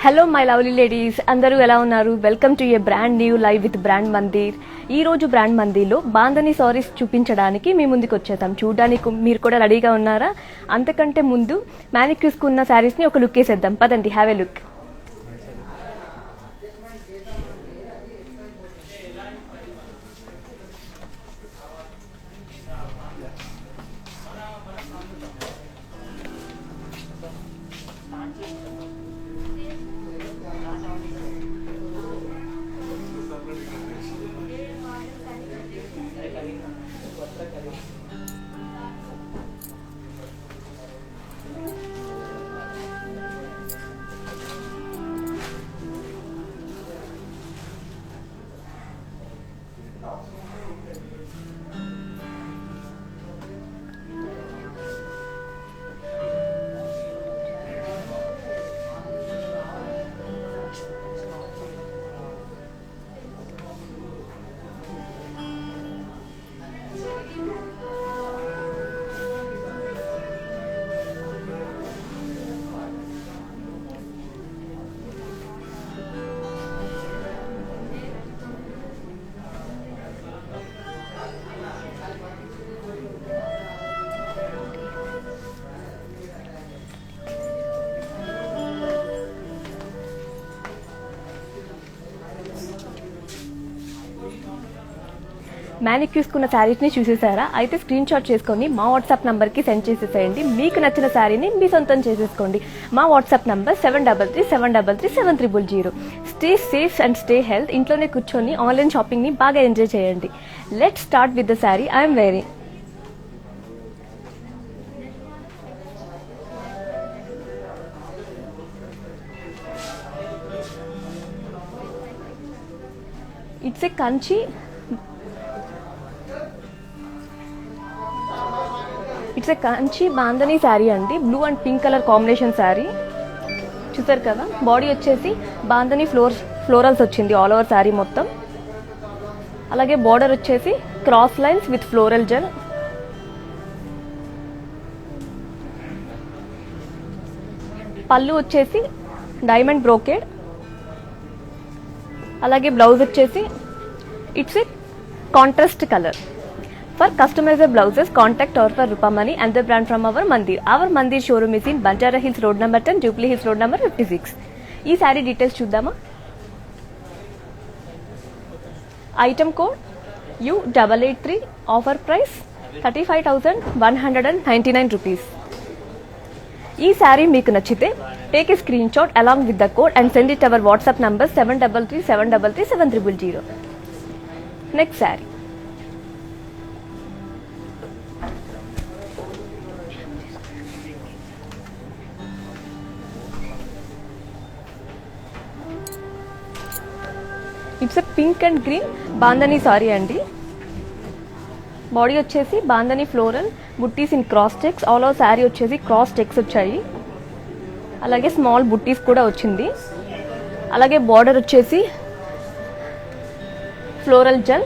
Hello my lovely ladies, అందరూ ఎలా ఉన్నారు? Welcome to A brand new live with brand Mandir. ఈ రోజు బ్రాండ్ మందిర్లో బాంధని సారీస్ చూపించడానికి మీ ముందుకు వచ్చేసాం. చూడడానికి మీరు కూడా రెడీగా ఉన్నారా? అంతకంటే ముందు మ్యానిక్యూర్స్కు ఉన్న శారీస్ని ఒక లుక్ వేసేద్దాం. పదండి, హ్యావ్ ఏ లుక్. మ్యానిక్యూర్స్కున్న శారీస్ని చూసేసారా? అయితే స్క్రీన్ షాట్ చేసుకొని మా వాట్సాప్ నెంబర్కి సెండ్ చేసేసేయండి. మీకు నచ్చిన శారీని మీ సొంతం చేసేసుకోండి. మా WhatsApp number 7337337000. Stay safe and stay health. ఇంట్లోనే కూర్చొని ఆన్లైన్ షాపింగ్ని బాగా ఎంజాయ్ చేయండి. Let's start with the sari I'm wearing. It's a Kanchi bandhani sari అండి. Blue and pink colour combination sari చూసారు కదా. బాడీ వచ్చేసి బాంధనీ ఫ్లోరల్స్ వచ్చింది ఆల్ ఓవర్ శారీ మొత్తం. అలాగే బార్డర్ వచ్చేసి cross lines with floral jaal. Pallu వచ్చేసి డైమండ్ బ్రోకేడ్. అలాగే బ్లౌజ్ వచ్చేసి it's a contrast colour. For customized blouses, contact or for Rupamani and the brand from our Mandir. Our Mandir showroom is in Banjara Hills Road number 10, Jubilee Hills Road number 56. ఈ sari details చూద్దామా? Item code U883. Offer price 35,199 rupees. ఈ శారీ మీకు నచ్చితే take a screen shot along with the code and send it our WhatsApp number 7337337000. Next sari it's a pink and green bandhani sari అండి. Body వచ్చేసి bandhani floral buttis in cross checks. All over sari వచ్చేసి cross checks వచ్చాయి. అలాగే small బుట్టీస్ కూడా వచ్చింది. అలాగే బార్డర్ వచ్చేసి floral gel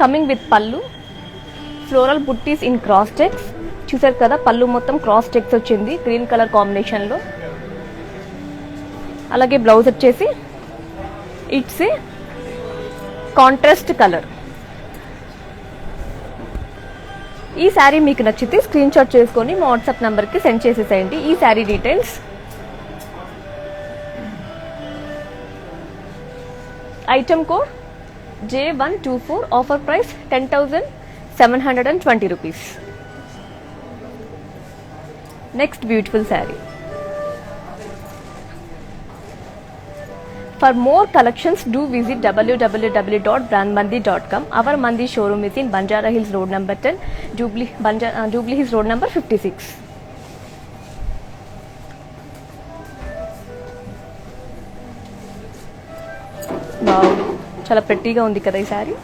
coming with pallu. Floral buttis in cross checks చూసారు కదా. పళ్ళు మొత్తం క్రాస్ చెక్స్ వచ్చింది గ్రీన్ కలర్ కాంబినేషన్లో. అలాగే బ్లౌజ్ వచ్చేసి ఇట్స్ ఏ కాంట్రాస్ట్ కలర్. ఈ శారీ మీకు నచ్చితే స్క్రీన్ షాట్ చేసుకొని మా వాట్సాప్ నెంబర్కి సెండ్ చేసేసేయండి. ఈ sari details item code J124. Offer price 10,720 rupees. Next beautiful sari. For more collections, do visit www.brandmandi.com. Our Mandi showroom is in Banjara Hills Road number 10, Jubilee Hills Road number 56. Wow, చాలా ప్రెట్టీగా ఉంది కదా ఈ sari.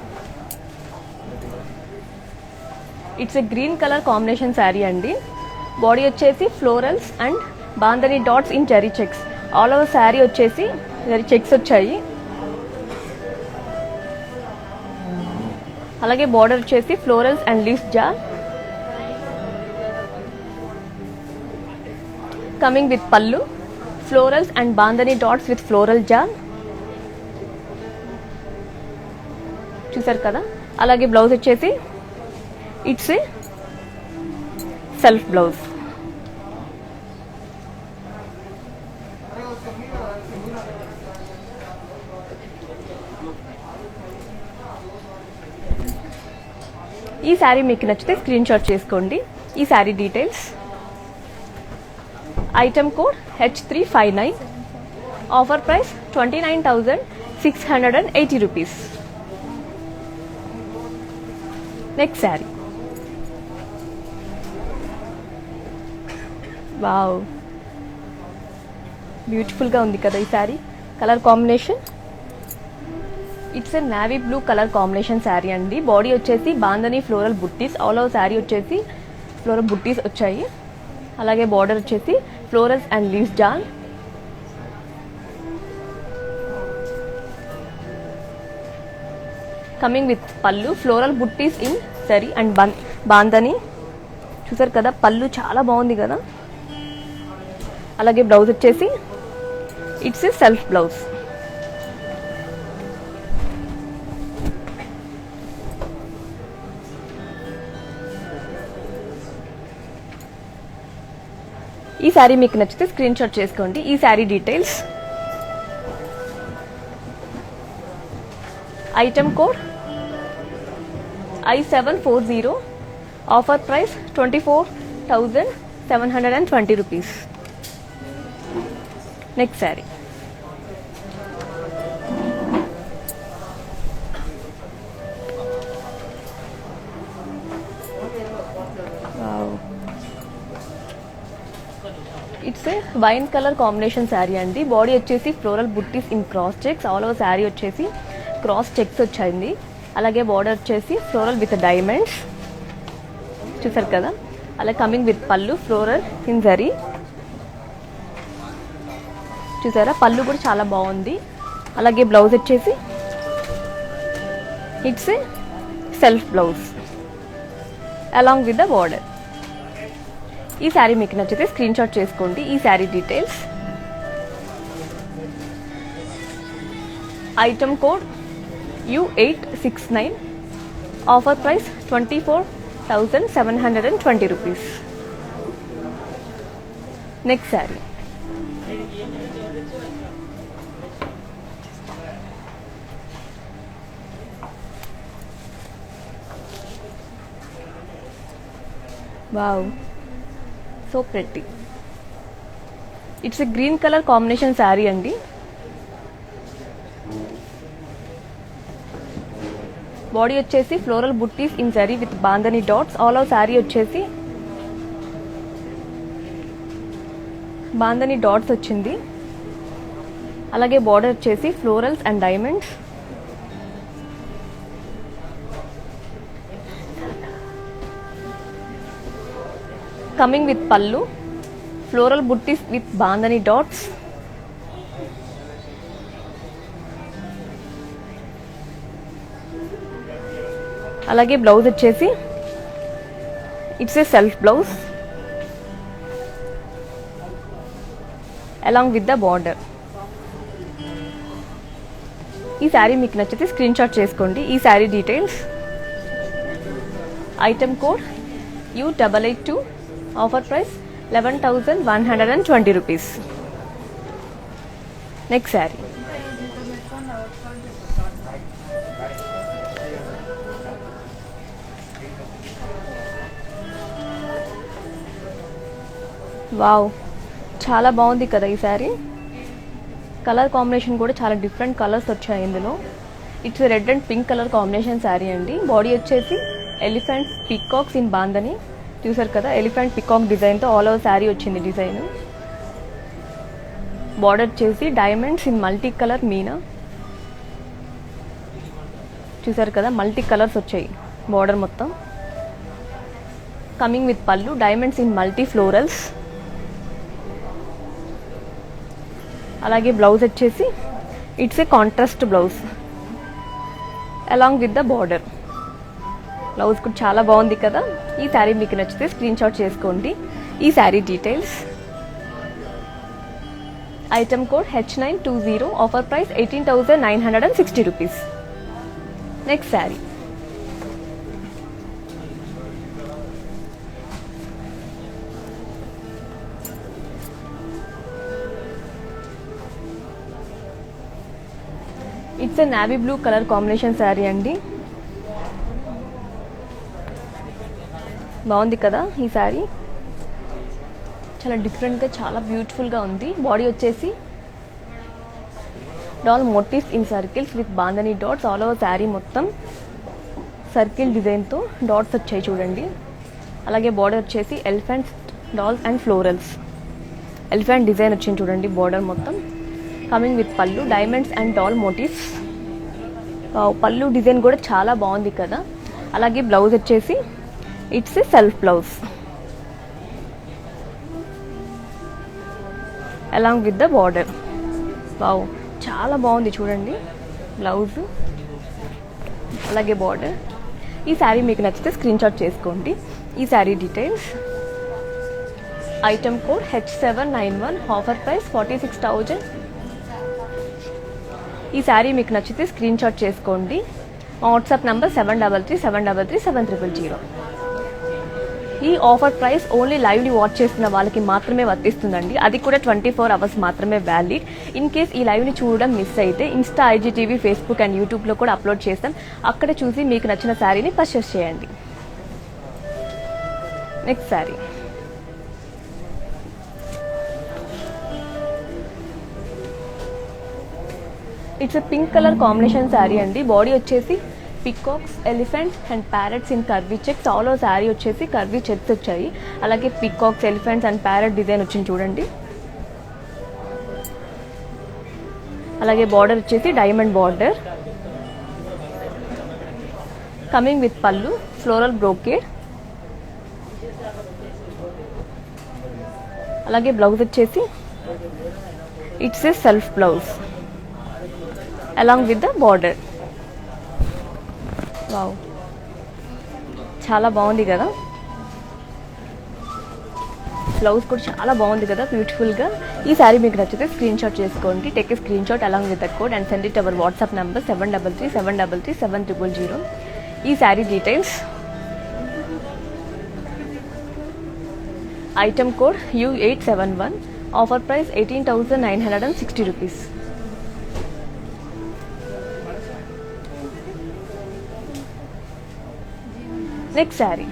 It's a green colour combination sari అండి. Body వచ్చేసి florals and bandhani dots in zari checks. All over sari వచ్చేసి checks వచ్చాయి. అలాగే బార్డర్ వచ్చేసి florals and leaves jaal. Coming with pallu, florals and bandhani dots with floral jaal. చూసారు కదా. అలాగే బ్లౌజ్ వచ్చేసి ఇట్స్ ఏ సెల్ఫ్ బ్లౌజ్. ఈ శారీ మీకు నచ్చితే స్క్రీన్ షాట్ చేసుకోండి. ఈ sari details, item code H359, offer price 29,680 rupees. Next sari. Wow, బ్యూటిఫుల్గా ఉంది కదా ఈ sari. Colour combination it's a navy blue colour combination sari అండి. బాడీ వచ్చేసి bandhani floral buttis, all over sari వచ్చేసి ఫ్లోరల్ బుట్టీస్ వచ్చాయి. అలాగే బార్డర్ వచ్చేసి florals and leaves jaal. Coming with pallu, floral buttis in zari and bandhani. చూసారు కదా, పళ్ళు చాలా బాగుంది కదా. అలాగే బ్లౌజ్ వచ్చేసి ఇట్స్ ఏ సెల్ఫ్ బ్లౌజ్. ఈ శారీ మీకు నచ్చితే స్క్రీన్ షాట్ చేసుకోండి. ఈ sari details, item code I740, offer price 24,720 rupees. Next sari. It's a wine colour combination sari అండి. బాడీ వచ్చేసి floral buttis in cross checks, all over sari వచ్చేసి క్రాస్ చెక్స్ వచ్చాయింది. అలాగే బార్డర్ వచ్చేసి ఫ్లోరల్ విత్ డైమండ్స్. చూసారు కదా. అలాగే coming with pallu, floral in zari. చూసారా, పళ్ళు కూడా చాలా బాగుంది. అలాగే బ్లౌజ్ వచ్చేసి it's a self blouse along with the border. ఈ శారీ మీకు నచ్చితే స్క్రీన్ షాట్ చేసుకోండి. ఈ sari details, item code U869, offer price 24,720 rupees. Next sari. Wow, so pretty. It's a green colour combination sari అండి. బాడీ వచ్చేసి floral buttis in sari with bandhani dots, all over sari వచ్చేసి bandhani dots వచ్చింది. అలాగే బార్డర్ వచ్చేసి florals and diamonds. Coming with pallu, floral buttis with bandhani dots. అలాగే blouse వచ్చేసి it's a self blouse along with the border. ఈ శారీ మీకు నచ్చితే స్క్రీన్ షాట్ చేసుకోండి. ఈ sari details, item code U882, offer price 11,120 rupees. Next sari. Wow, చాలా బాగుంది కదా ఈ శారీ. కలర్ కాంబినేషన్ కూడా చాలా డిఫరెంట్ కలర్స్ వచ్చాయి ఇందులో. It's red and pink colour combination sari అండి. బాడీ వచ్చేసి ఎలిఫెంట్ పికాక్స్ ఇన్ బాందని. చూసారు కదా, ఎలిఫెంట్ పికాక్ డిజైన్తో ఆల్ ఓవర్ శారీ వచ్చింది డిజైన్. బార్డర్ వచ్చేసి diamonds in multi colour Meena. చూసారు కదా, మల్టీ కలర్స్ వచ్చాయి బార్డర్ మొత్తం. కమింగ్ విత్ పళ్ళు, డైమండ్స్ ఇన్ మల్టీ ఫ్లోరల్స్. అలాగే బ్లౌజ్ వచ్చేసి it's a contrast blouse along with the border. Blouse కూడా చాలా బాగుంది కదా. ఈ శారీ మీకు నచ్చితే స్క్రీన్ షాట్ చేసుకోండి. ఈ sari details, item code H920, offer price 18,960 rupees. Next sari. It's a navy blue colour combination sari అండి. బాగుంది కదా ఈ శారీ, చాలా డిఫరెంట్గా చాలా బ్యూటిఫుల్గా ఉంది. బాడీ వచ్చేసి doll motives in circles with bandhani dots. All over sari మొత్తం సర్కిల్ డిజైన్తో డాట్స్ వచ్చాయి చూడండి. అలాగే బార్డర్ వచ్చేసి elephants, dolls and florals. Elephant design వచ్చింది చూడండి బార్డర్ మొత్తం. కమింగ్ విత్ పళ్ళు, డైమండ్స్ అండ్ డాల్ మోటివ్స్. పళ్ళు డిజైన్ కూడా చాలా బాగుంది కదా. అలాగే బ్లౌజ్ వచ్చేసి it's a self blouse along with the border. Wow, చాలా బాగుంది చూడండి బ్లౌజ్ అలాగే బార్డర్. ఈ శారీ మీకు నచ్చితే స్క్రీన్ షాట్ చేసుకోండి. ఈ sari details. Item code H791, offer price 46,000. ఈ శారీ మీకు నచ్చితే స్క్రీన్ షాట్ చేసుకోండి. మా వాట్సాప్ నంబర్ 7337337000. ఈ ఆఫర్ ప్రైస్ ఓన్లీ లైవ్ని వాచ్ చేస్తున్న వాళ్ళకి మాత్రమే వర్తిస్తుందండి. అది కూడా 24 అవర్స్ మాత్రమే వ్యాలిడ్. ఇన్ కేస్ ఈ లైవ్ని చూడడం మిస్ అయితే ఇన్స్టా, IGTV, ఫేస్బుక్ అండ్ యూట్యూబ్లో కూడా అప్లోడ్ చేస్తాం. అక్కడ చూసి మీకు నచ్చిన శారీని పర్చేస్ చేయండి. Next sari. It's a pink colour combination sari అండి. బాడీ వచ్చేసి peacocks, elephants and parrots in curvy checks. All over sari వచ్చేసి కర్వీ చెక్స్ వచ్చాయి. అలాగే peacocks, elephants and parrot design వచ్చింది చూడండి. అలాగే బార్డర్ వచ్చేసి diamond border. Coming with pallu, floral brocade. అలాగే బ్లౌజ్ వచ్చేసి it's a self blouse along with the border. Wow, చాలా బాగుంది కదా. బ్లౌజ్ కూడా చాలా బాగుంది కదా, బ్యూటిఫుల్గా. ఈ శారీ మీకు నచ్చితే స్క్రీన్ షాట్ చేసుకోండి. Take a screen shot along with the code and send it our WhatsApp number 7337337000. ఈ sari details. Item code U871, offer price 18,960 rupees. Next sari.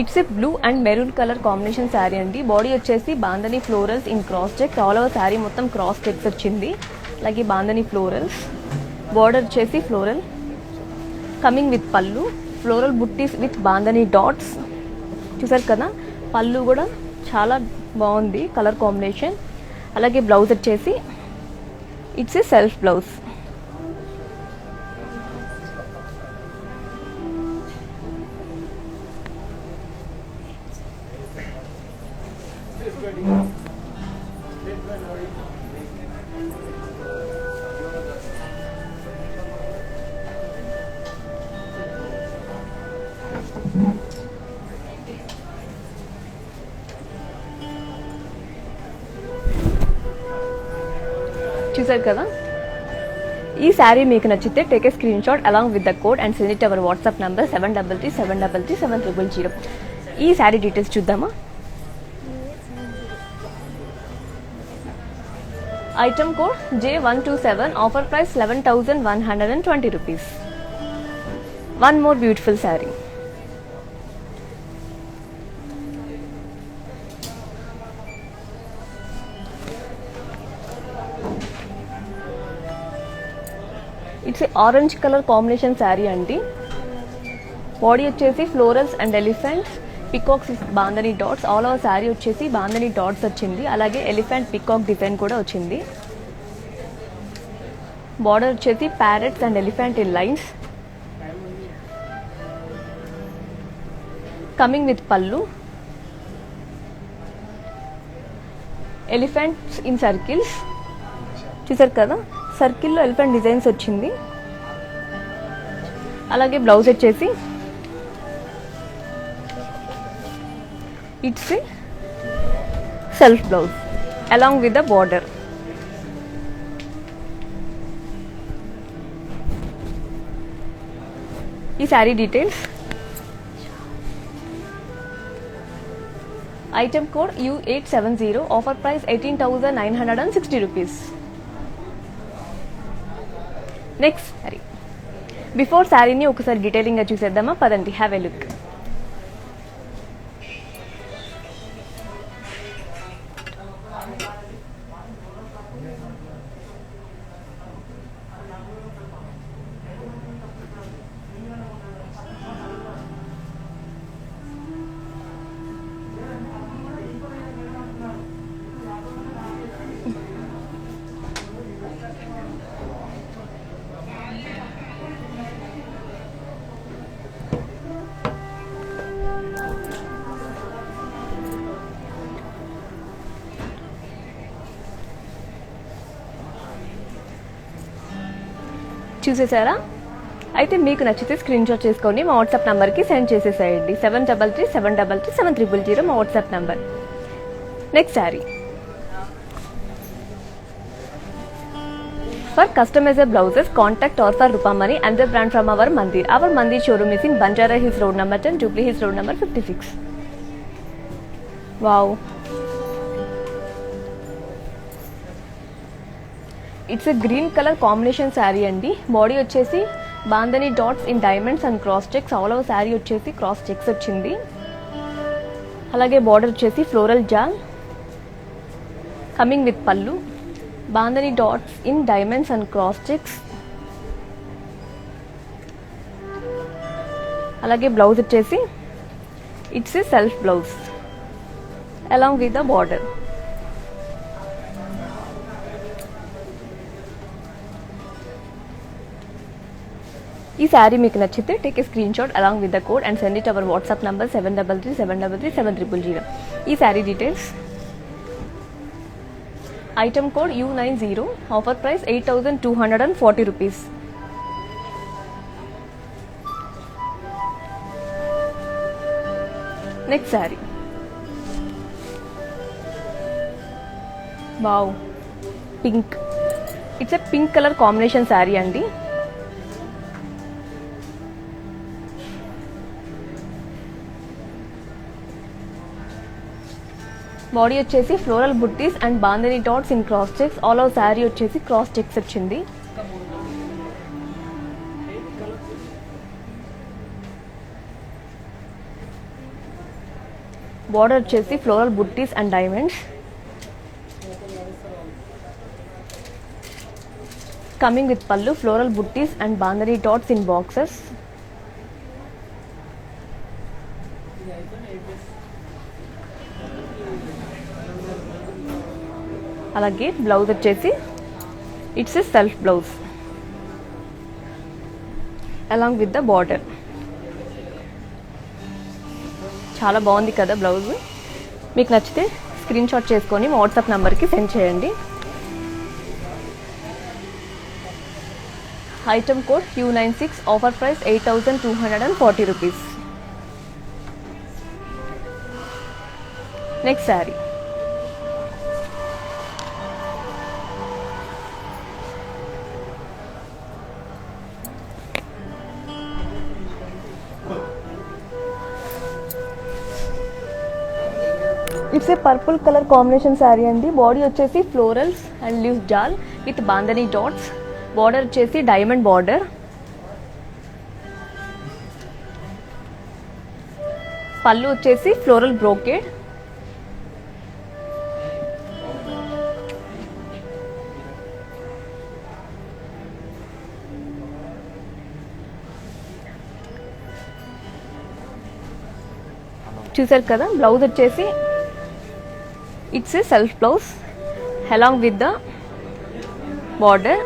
It's A blue and maroon colour combination sari అండి. Body వచ్చేసి bandhani florals in cross checks. All over sari మొత్తం cross checks వచ్చింది. అలాగే bandhani florals. Border వచ్చేసి floral. Coming with pallu, floral buttis with bandhani dots. చూసారు కదా, పళ్ళు కూడా చాలా బాగుంది కలర్ కాంబినేషన్. అలాగే బ్లౌజ్ వచ్చేసి ఇట్స్ ఏ సెల్ఫ్ బ్లౌజ్. చూసారు కదా. ఈ శారీ మీకు నచ్చితే take a screen shot along with the code and send it our WhatsApp number 7337337000. ఈ శారీ డీటెయిల్స్ చూద్దామా. Item code J127, offer price 11,120 rupees. One more beautiful sari. It's orange colour combination sari అండి. Body వచ్చేసి florals and elephants, peacocks bandhani dots. All over sari వచ్చేసి bandhani dots వచ్చింది. అలాగే elephant peacock design కూడా వచ్చింది. Border వచ్చేసి parrots and elephant in lines. Coming with pallu, elephants in circles. చూసారు కదా, సర్కిల్లో ఎలిఫెంట్ డిజైన్స్ వచ్చింది. అలాగే బ్లౌజ్ వచ్చేసి it's self blouse along with the border. ఈ sari details, item code U870, offer price 18,960 rupees. Next sari. Before శారీని ఒకసారి డీటెయిలింగ్గా చూసేద్దామా, పదండి, హ్యావ్ ఎ లుక్. చూసేసారా? అయితే మీకు నచ్చితే స్క్రీన్ షాట్ చేసుకొని మా వాట్సాప్ నెంబర్కి సెండ్ చేసేసేయండి. 7337337000 మా WhatsApp number. Next sari. For customized blouses, contact or for Rupamani and the brand from our Mandir. Our Mandir showroom is in Banjara Hills Road number 10, Jubilee Hills Road number 56. Wow. It's a green colour combination sari అండి. Body వచ్చేసి bandhani dots in diamonds and cross checks. All over sari వచ్చేసి cross checks వచ్చింది. అలాగే border వచ్చేసి floral jaal coming with pallu. Bandhani dots in diamonds and cross checks. అలాగే blouse వచ్చేసి it's a self blouse along with the border. ఈ శారీ మీకు నచ్చితే take a screen shot along with the code and send it our WhatsApp number 7337337000. ఈ sari details, item code U90, offer price 8,240 rupees. Next sari. Wow, pink. It's a pink colour combination sari అండి. Body వచ్చేసి floral buttis and bandhani dots in cross checks. All over sari వచ్చేసి cross checks వచ్చింది. Border వచ్చేసి floral buttis and diamonds coming with pallu. Floral buttis and bandhani dots in boxes. అలాగే blouse వచ్చేసి it's a self blouse along with the border. చాలా బాగుంది కదా blouse. మీకు నచ్చితే స్క్రీన్ షాట్ చేసుకొని మా వాట్సాప్ నెంబర్కి సెండ్ చేయండి. Item code U96, offer price 8,240 rupees. Next sari. It's a purple colour combination sari అండి. బాడీ వచ్చేసి florals and leaves jaal with bandhani dots. Border వచ్చేసి డైమండ్ బార్డర్. పళ్ళు వచ్చేసి ఫ్లోరల్ బ్రోకేడ్. చూసారు కదా, బ్లౌజ్ వచ్చేసి it's a self blouse along with the border.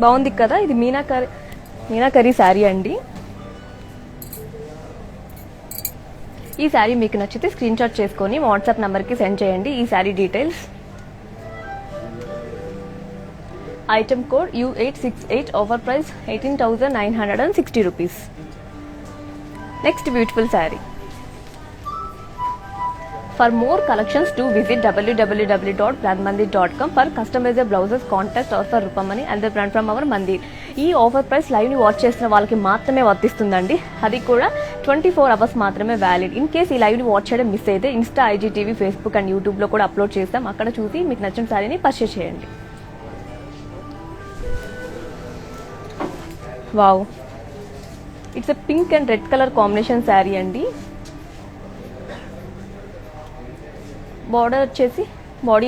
బాగుంది కదా. ఇది మీనాకరీ శారీ అండి. ఈ శారీ మీకు నచ్చితే స్క్రీన్ షాట్ చేసుకొని వాట్సాప్ నెంబర్కి సెండ్ చేయండి. ఈ sari details, Item code U868, offer price 18,960 rupees. Next beautiful saree. For more collections, do visit www.brandmandir.com. For customized blouses, contact or for Rupamani and the brand from our Mandir. ఈ offer price లైవ్ని watch చేసిన వాళ్ళకి మాత్రమే వర్తిస్తుందండి. అది కూడా 24 hours మాత్రమే valid. In case ఈ లైవ్ని watch చేయడం miss అయితే ఇన్స్టా, ఐజీటీవీ, ఫేస్బుక్ అండ్ యూట్యూబ్లో కూడా అప్లోడ్ చేస్తాం. అక్కడ చూసి మీకు నచ్చిన శారీని పర్చేస్ చేయండి. Wow, it's a pink and red colour combination sari అండి. బాడీ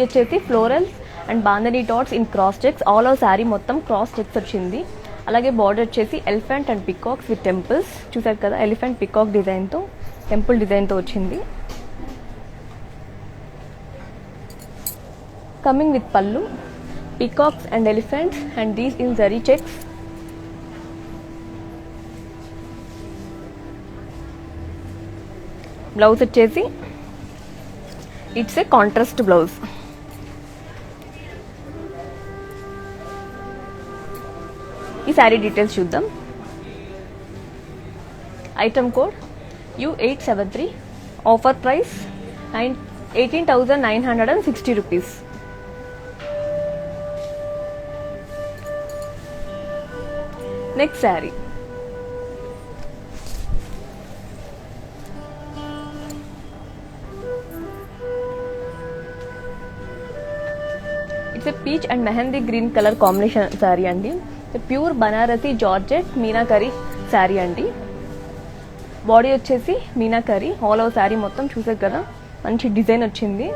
వచ్చేసి floral and bandhani dots in cross checks. All over sari మొత్తం క్రాస్ చెక్స్ వచ్చింది. అలాగే బార్డర్ వచ్చేసి elephant and peacocks with temples. చూసారు కదా, ఎలిఫెంట్ పికాక్ డిజైన్తో, టెంపుల్ డిజైన్తో వచ్చింది. కమింగ్ విత్ పళ్ళు, peacocks and elephants and these in zari checks. Blouse వచ్చేసి ఇట్స్ ఏ కాంట్రాస్ట్ బ్లౌజ్. ఈ శారీ డీటెయిల్స్ చూద్దాం. Item code U873, offer price 18,960 rupees. Next sari. It's a peach and mehndi green colour combination sari అండి. Pure Banarasi georgette meenakari sari అండి. Body వచ్చేసి meenakari. All over sari మొత్తం చూసారు కదా, మంచి డిజైన్ వచ్చింది.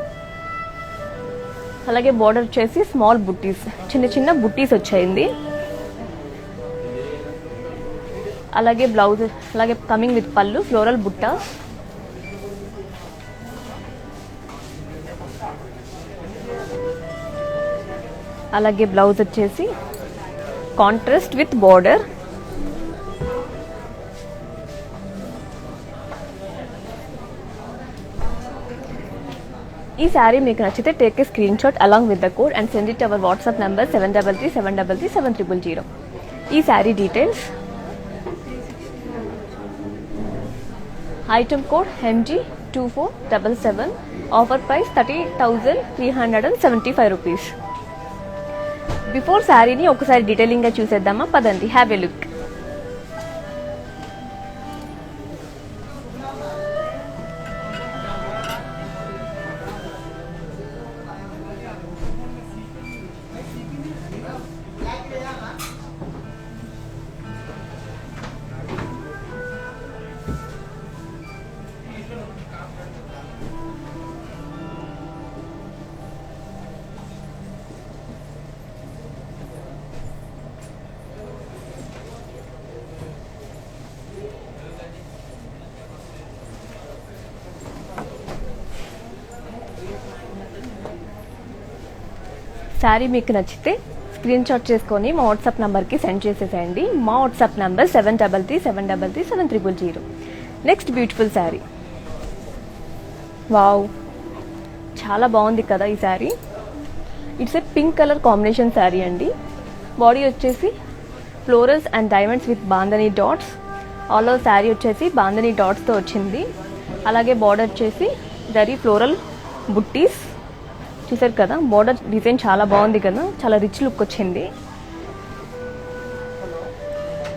అలాగే బార్డర్ వచ్చేసి స్మాల్ బుట్టీస్, చిన్న చిన్న బుట్టీస్ వచ్చాయింది. అలాగే బ్లౌజ్, అలాగే కమింగ్ విత్ పళ్ళు, ఫ్లోరల్ బుట్ట. అలాగే బ్లౌజ్ వచ్చేసి కాంట్రాస్ట్ విత్ బార్డర్. ఈ శారీ మీకు నచ్చితే take a screen shot along with the code and send it our WhatsApp number 7337337000. ఈ sari details. Item code MG2477, offer price 30,375 rupees. Before శారీని ఒకసారి డీటెయిలింగ్గా చూసేద్దామా, పదండి, హ్యావ్ ఎ లుక్. శారీ మీకు నచ్చితే స్క్రీన్ షాట్ చేసుకొని మా వాట్సాప్ నెంబర్కి సెండ్ చేసేసేయండి. మా WhatsApp number 7337337000. Next beautiful sari. Wow, చాలా బాగుంది కదా ఈ sari. It's A pink colour combination sari అండి. బాడీ వచ్చేసి florals and diamonds with bandhani dots. All over sari వచ్చేసి బాందని డాట్స్తో వచ్చింది. అలాగే బార్డర్ వచ్చేసి జరీ ఫ్లోరల్ బుట్టీస్. చూసారు కదా, బోర్డర్ డిజైన్ చాలా బాగుంది కదా, చాలా రిచ్ లుక్ వచ్చింది.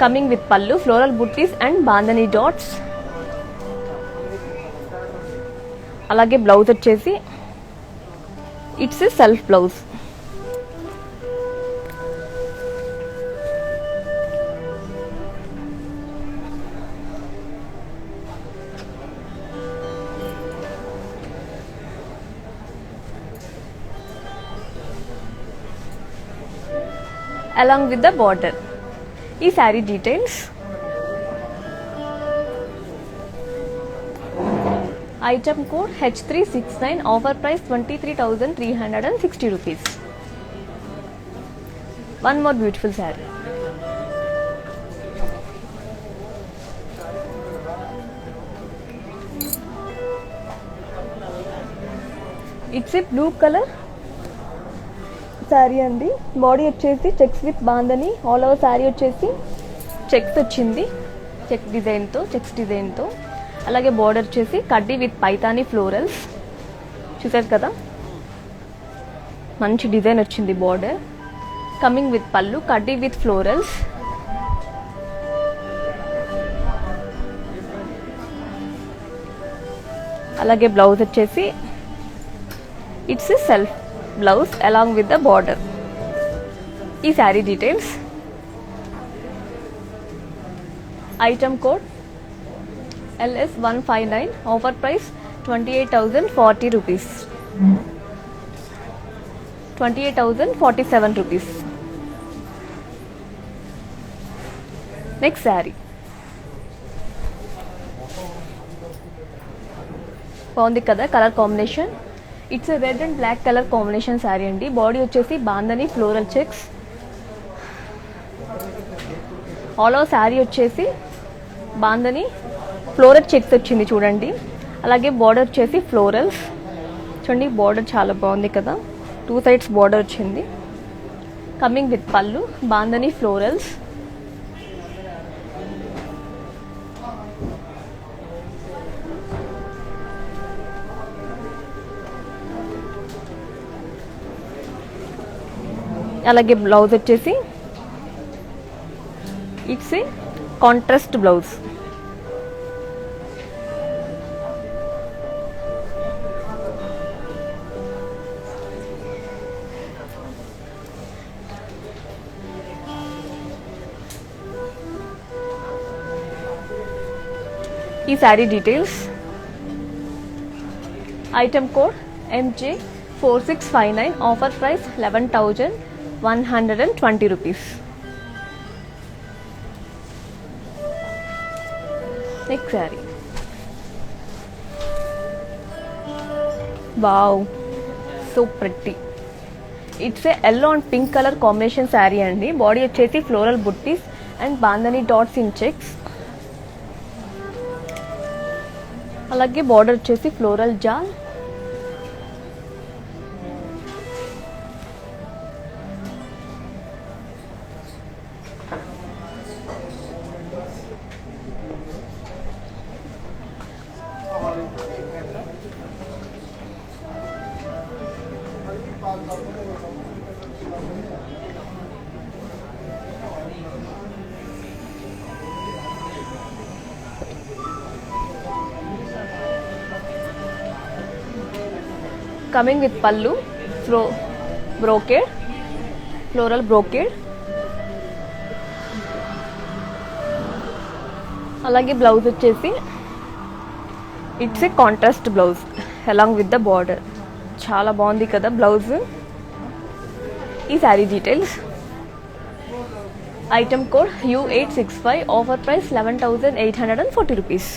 Coming with pallu, floral buttis and bandhani dots. అలాగే బ్లౌజ్ వచ్చేసి it's a self blouse. along with the border. ఈ sari details. Item code H369, offer price 23,360 rupees. One more beautiful sari. It's A blue colour sari అండి. Body వచ్చేసి checks with bandhani, all over sari వచ్చేసి checks వచ్చింది, checks డిజైన్తో. అలాగే border వచ్చేసి కడ్డీ విత్ పైతాని ఫ్లోరల్స్. చూసారు కదా, మంచి డిజైన్ వచ్చింది బార్డర్. కమింగ్ విత్ పళ్ళు కడ్డీ విత్ ఫ్లోరల్స్. అలాగే బ్లౌజ్ వచ్చేసి it's self blouse along with the border. ఈ sari details. Item code LS159. Offer price 28,040 rupees, 28,047 rupees. Next sari బాగుంది కదా colour combination. It's red and black colour combination sari అండి. Body వచ్చేసి bandhani floral checks. All over sari వచ్చేసి bandhani floral checks వచ్చింది చూడండి. అలాగే border వచ్చేసి ఫ్లోరల్స్. చూడండి బార్డర్ చాలా బాగుంది కదా, 2 సైడ్స్ బార్డర్ వచ్చింది. Coming with pallu bandhani florals. అలాగే బ్లౌజ్ వచ్చేసి ఇట్స్ ఏ కాంట్రాస్ట్ బ్లౌజ్. ఈ sari details. Item code MJ4659. Offer price 11,120 rupees. Next sari. Wow, so pretty. It's a yellow and pink colour combination sari అండి. బాడీ వచ్చేసి floral buttis and bandhani dots in checks. అలాగే border వచ్చేసి floral jaal. Coming with pallu brocade, floral brocade. అలాగే blouse వచ్చేసి it's a contrast blouse along with the border. చాలా బాగుంది కదా blouse. ఈ sari details. Item code U865. Offer price 11,840 rupees.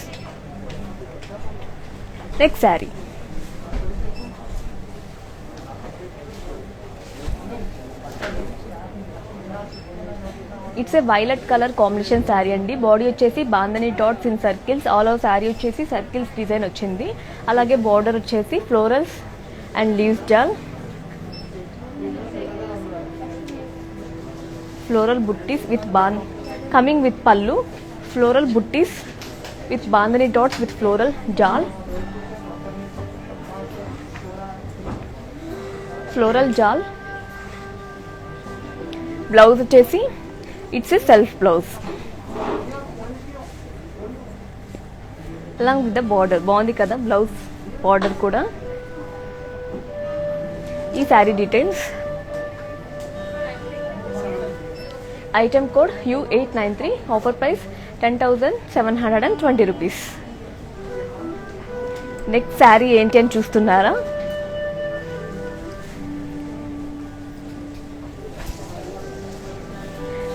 Next sari. It's a violet colour combination sari అండి. Body వచ్చేసి bandhani dots in circles. All over sari వచ్చేసి circles design వచ్చింది. అలాగే బార్డర్ వచ్చేసి florals and leaves jaal. Floral buttis with coming with pallu floral buttis with bandhani dots with floral jaal. Floral jaal. Blouse వచ్చేసి it's a self blouse along with the border. బాగుంది కదా blouse border కూడా. ఈ sari details. Item code U893. Offer price 10,720 rupees. Next sari ఏంటి అని చూస్తున్నారా?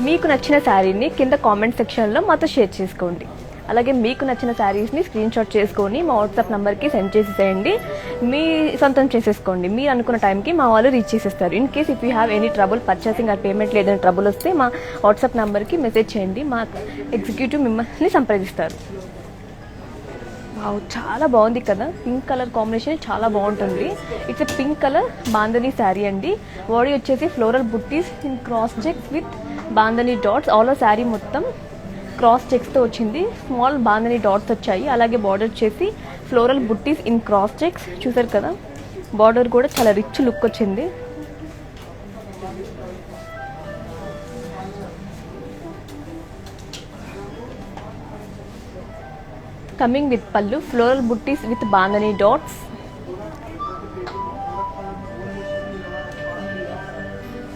మీకు నచ్చిన శారీని కింద కామెంట్ సెక్షన్లో మాతో షేర్ చేసుకోండి. అలాగే మీకు నచ్చిన శారీస్ని స్క్రీన్ షాట్ చేసుకొని మా వాట్సాప్ నెంబర్కి సెండ్ చేసేసేయండి. మీ సొంతం చేసేసుకోండి. మీరు అనుకున్న టైంకి మా వాళ్ళు రీచ్ చేసేస్తారు. In case if you have any trouble purchasing are payment లేదని ట్రబుల్ వస్తే మా వాట్సాప్ నెంబర్కి మెసేజ్ చేయండి. మా ఎగ్జిక్యూటివ్ మిమ్మల్ని సంప్రదిస్తారు. వావ్, చాలా బాగుంది కదా. పింక్ కలర్ కాంబినేషన్ చాలా బాగుంటుంది. It's a pink colour bandhani sari అండి. బాడీ వచ్చేసి floral buttis in cross checks with bandhani dots. All sari మొత్తం క్రాస్ చెక్స్తో వచ్చింది. స్మాల్ బాందని డాట్స్ వచ్చాయి. అలాగే బార్డర్ వచ్చేసి floral buttis in cross checks. చూసారు కదా, బార్డర్ కూడా చాలా రిచ్ లుక్ వచ్చింది. Coming with pallu, floral buttis with bandhani dots.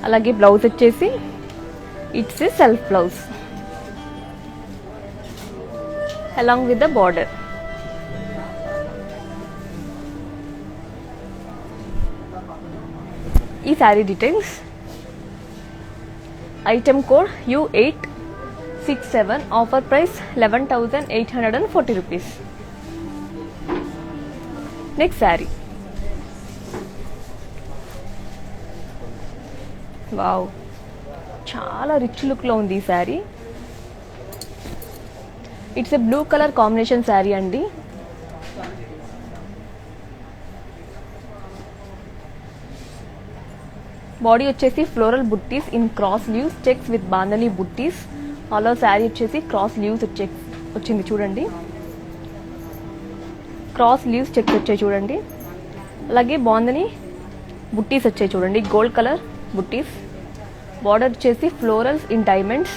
అలాగే బ్లౌజ్ వచ్చేసి it's a self blouse along with the border. ఈ sari details. Item code U867. Offer price 11,840 rupees. Next sari. Wow, చాలా రిచ్ లుక్లో ఉంది ఈ sari. It's a blue colour combination sari అండి. Body వచ్చేసి floral buttis in cross leaves checks with bandhani buttis. All sari వచ్చేసి cross leaves వచ్చింది చూడండి. క్రాస్ లీవ్స్ చెక్స్ వచ్చాయి చూడండి. అలాగే బాందని బుట్టీస్ వచ్చాయి చూడండి, గోల్డ్ కలర్ బుట్టీస్. బార్డర్ వచ్చేసి florals in diamonds.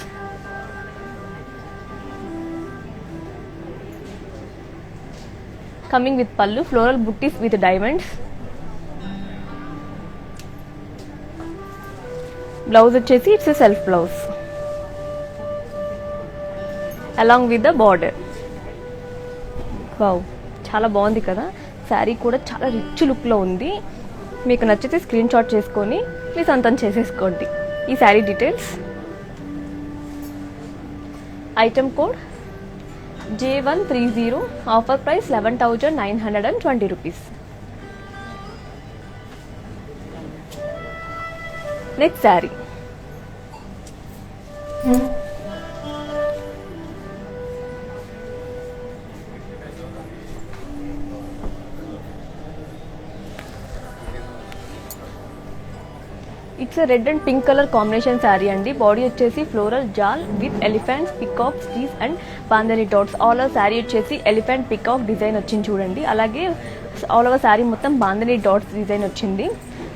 Coming with pallu, floral buttis with diamonds. Blouse వచ్చేసి it's a self blouse along with the border. Wow, చాలా బాగుంది కదా. శారీ కూడా చాలా రిచ్ లుక్లో ఉంది. మీకు నచ్చితే స్క్రీన్ షాట్ చేసుకొని మీ సొంతం చేసేసుకోండి. ఈ sari details. Item code J130. Offer price 11,920 rupees. Next sari. It's red and pink colour combination sari అండి. బాడీ వచ్చేసి floral jaal with elephants, peacocks, trees and bandhani dots. All over sari వచ్చేసి ఎలిఫెంట్ పికాక్ డిజైన్ వచ్చింది చూడండి. అలాగే ఆల్ ఓవర్ శారీ మొత్తం బాందని డాట్స్ డిజైన్ వచ్చింది.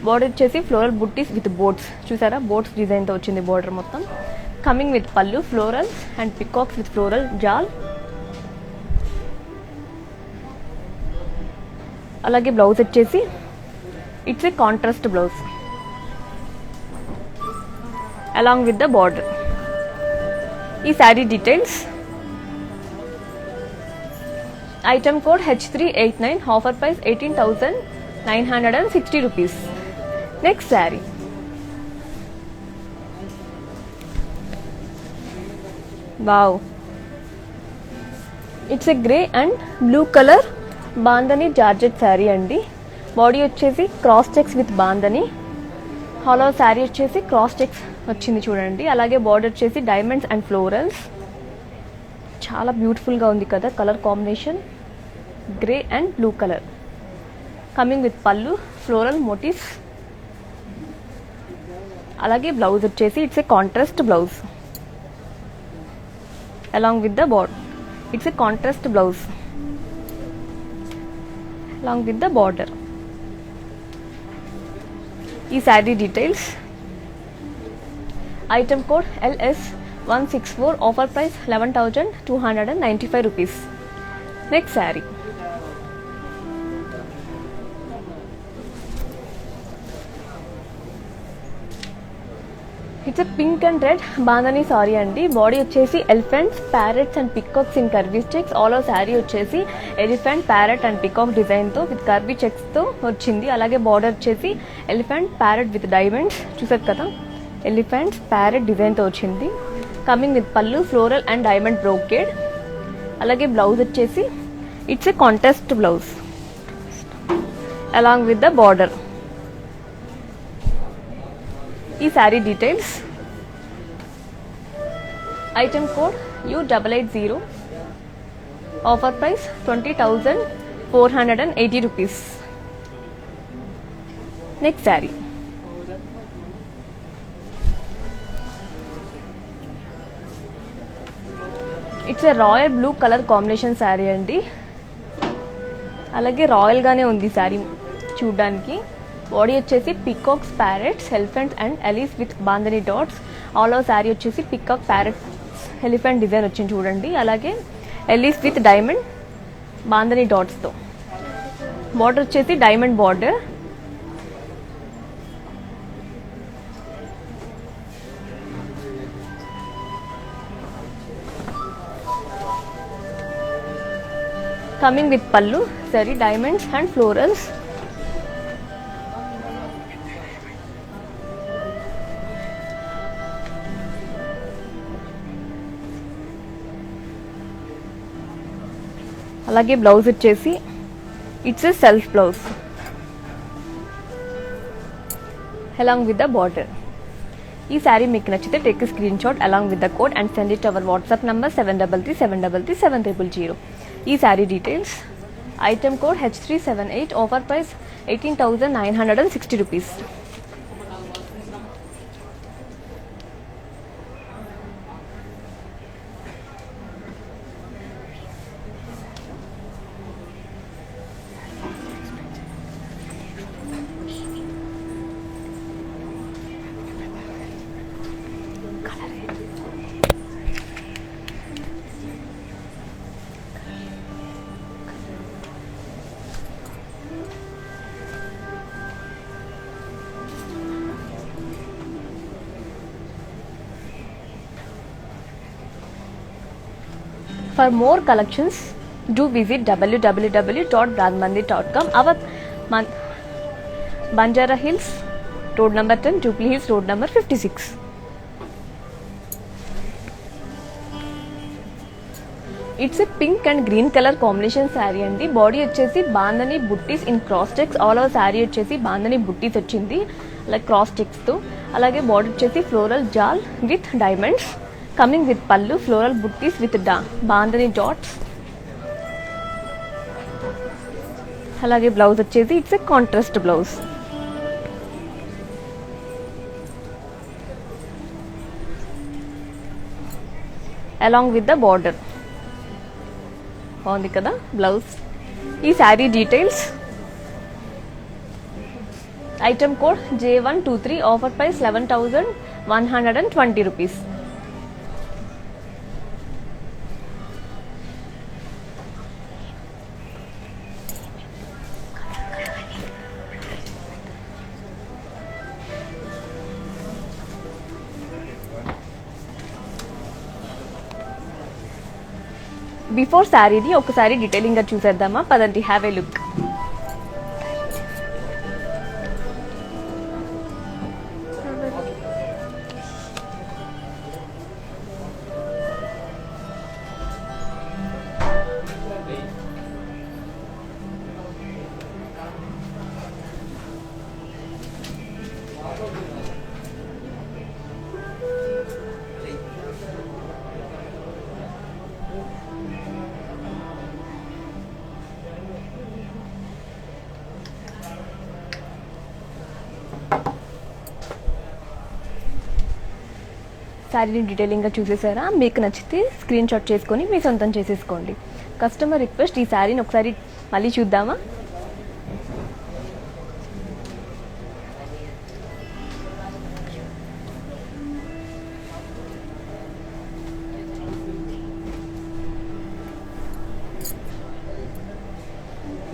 Border వచ్చేసి floral buttis with boats. చూసారా, బోట్స్ డిజైన్తో వచ్చింది బార్డర్ మొత్తం. Coming with pallu, floral and peacocks with floral jaal. అలాగే బ్లౌజ్ వచ్చేసి it's a contrast blouse along with the border. ఈ sari details. Item code H389. Offer price 18,960 rupees. Next sari. Wow, it's a grey and blue colour bandhani georgette sari అండి. Body వచ్చేసి cross checks with bandhani. Hollow sari వచ్చేసి cross checks వచ్చింది చూడండి. అలాగే border వచ్చేసి diamonds and florals. చాలా బ్యూటిఫుల్గా ఉంది కదా colour combination, grey and blue colour. Coming with pallu, floral motifs. అలాగే బ్లౌజ్ వచ్చేసి it's a contrast blouse along with the border. It's a contrast blouse along with the border. ఈ sari details. Item code LS164. Offer price 11,295 rupees. Next sari. It's a pink and red bandhani sari అండి. Body వచ్చేసి elephants, parrots and peacocks in curvy checks. All over sari వచ్చేసి elephant, parrot and peacock డిజైన్తో with curvy చెక్స్తో వచ్చింది. అలాగే border వచ్చేసి elephant, parrot with diamonds. చూసారు కదా, elephants, parrot డిజైన్తో వచ్చింది. Coming with pallu, floral and diamond brocade. అలాగే బ్లౌజ్ వచ్చేసి it's a contrast blouse along with the border. ఈ sari details. Item code U880. Offer price 20,480 rupees. Next sari. It's a royal blue colour combination sari అండి. అలాగే రాయల్గానే ఉంది శారీ చూడ్డానికి. బాడీ వచ్చేసి పికాక్స్, ప్యారెట్స్, ఎలిఫెంట్స్ అండ్ ఎలీస్ with bandhani dots. All over sari వచ్చేసి peacock, parrots, elephant design వచ్చింది చూడండి. అలాగే ఎలీస్ విత్ డైమండ్ బాందని డాట్స్తో. బార్డర్ వచ్చేసి డైమండ్ బార్డర్. కమింగ్ విత్ పల్లు, సరీ డైమండ్స్ అండ్ ఫ్లోరల్స్. అలాగే బ్లౌజ్ వచ్చేసి it's a self blouse along with the border. ఈ శారీ మీకు నచ్చితే take screen shot along with the code and send it our WhatsApp number 7337337000. ఈ sari details. Item code H378. Offer price 18,960 rupees. For more collections, do visit www.brandmandir.com. Our Banjara Hills, Road number 10, Jubilee Hills, Road number 56. It's a pink and green color combination saree andi. Body వచ్చేసి bandhani buttis in cross checks. All over sari వచ్చేసి బాందని బుట్టీస్ వచ్చింది like cross checks తో. అలాగే border వచ్చేసి floral jaal with diamonds. Coming with pallu, floral buttis with bandhani dots. అలాగే blouse వచ్చేసి it's a contrast blouse. Along with the border. బాగుంది కదా బ్లౌజ్. ఈ sari details. Item code J123. Offer price 11,120 rupees. Before శారీది ఒకసారి డీటెయిలింగ్గా చూసేద్దామా, పదండి. Have a look. శారీని డీటెయిలింగ్గా చూసేసారా? మీకు నచ్చితే స్క్రీన్ షాట్ చేసుకొని మీ సొంతం చేసేసుకోండి. కస్టమర్ రిక్వెస్ట్, ఈ శారీని ఒకసారి మళ్ళీ చూద్దామా?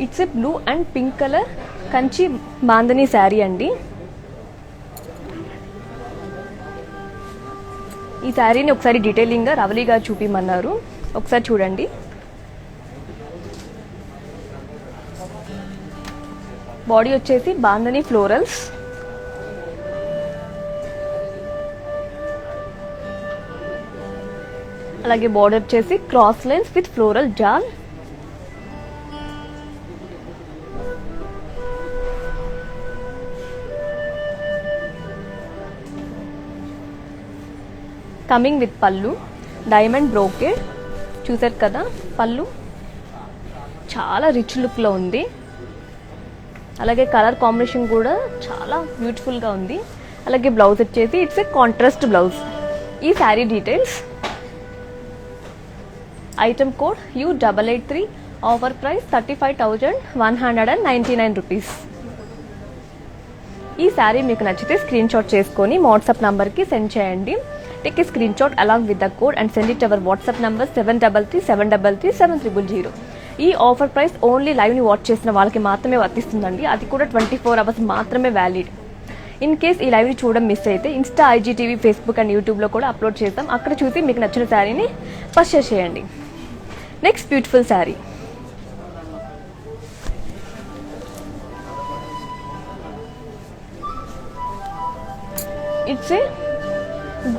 It's a blue and pink colour Kanchi bandhani sari అండి. ఈ శారీని ఒకసారి డీటెయిలింగ్గా రవలీగా చూపిమన్నారు, ఒకసారి చూడండి. బాడీ వచ్చేసి బాందని ఫ్లోరల్స్. అలాగే బార్డర్ వచ్చేసి cross lines with floral jaal. Coming with pallu, diamond brocade. చూసారు కదా పల్లు. చాలా రిచ్ లుక్లో ఉంది. అలాగే కలర్ కాంబినేషన్ కూడా చాలా బ్యూటిఫుల్గా ఉంది. అలాగే బ్లౌజ్ వచ్చేసి ఇట్స్ ఏ కాంట్రాస్ట్ బ్లౌజ్. ఈ sari details, item code U883, offer price 35,199 rupees. ఈ శారీ మీకు నచ్చితే స్క్రీన్ షాట్ చేసుకొని వాట్సాప్ నంబర్కి సెండ్ చేయండి. Take a screen shot along with the code and send it our WhatsApp number 7337337000. ఈ ఆఫర్ ప్రైస్ ఓన్లీ లైవ్ని watch చేసిన వాళ్ళకి మాత్రమే వర్తిస్తుందండి. అది కూడా 24 అవర్స్ మాత్రమే వ్యాలిడ్. ఇన్ కేస్ ఈ లైవ్ని చూడడం మిస్ అయితే ఇన్స్టా, IGTV, ఫేస్బుక్ అండ్ యూట్యూబ్లో కూడా అప్లోడ్ చేస్తాం. అక్కడ చూసి మీకు నచ్చిన శారీని పర్చేస్ చేయండి. Next beautiful sari, it's a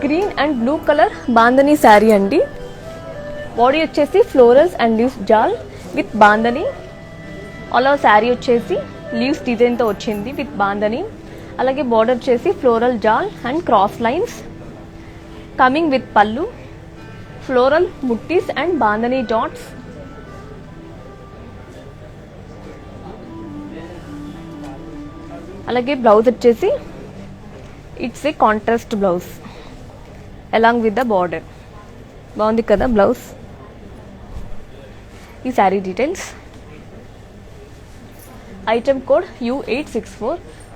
green and blue colour bandhani sari అండి. బాడీ వచ్చేసి florals and leaves jaal with bandhani. అలా శారీ వచ్చేసి లీవ్స్ డిజైన్తో వచ్చింది విత్ బాందని. అలాగే బార్డర్ వచ్చేసి floral jaal and cross lines. Coming with pallu, floral buttis and bandhani dots. అలాగే బ్లౌజ్ వచ్చేసి it's a contrast blouse along with the border. బాగుంది కదా బ్లౌజ్. ఈ sari details, item code U864,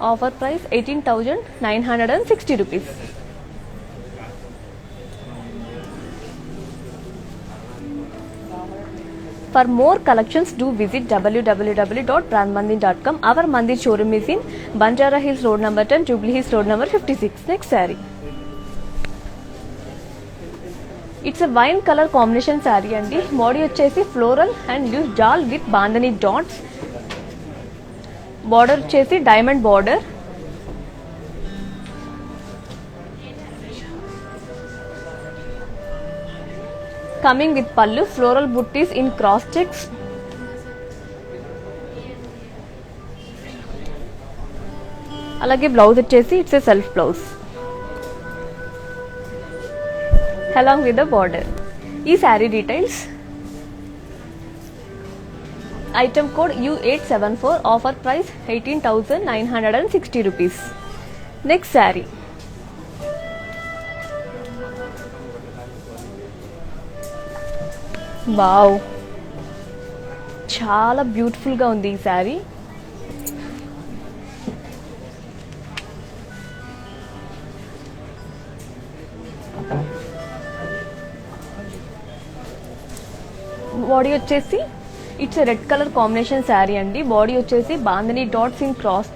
offer price 18,960 rupees. For more collections, do visit www.brandmandir.com. Our Mandir showroom is in Banjara Hills Road number 10, Jubilee Hills Road number 56. Next saree. It's a wine color combination saree andi. Body వచ్చేసి floral and loose jal with bandhani dots. Border వచ్చేసి diamond border. Coming with pallu, floral butties in cross checks. అలాగే blouse వచ్చేసి it's a self blouse along with the border. ఈ sari details, item code U874, offer price 18,960 rupees. Next sari, wow, చాలా బ్యూటిఫుల్గా ఉంది ఈ sari. Body వచ్చేసి it's red colour combination sari అండి. Body వచ్చేసి bandhani dots in cross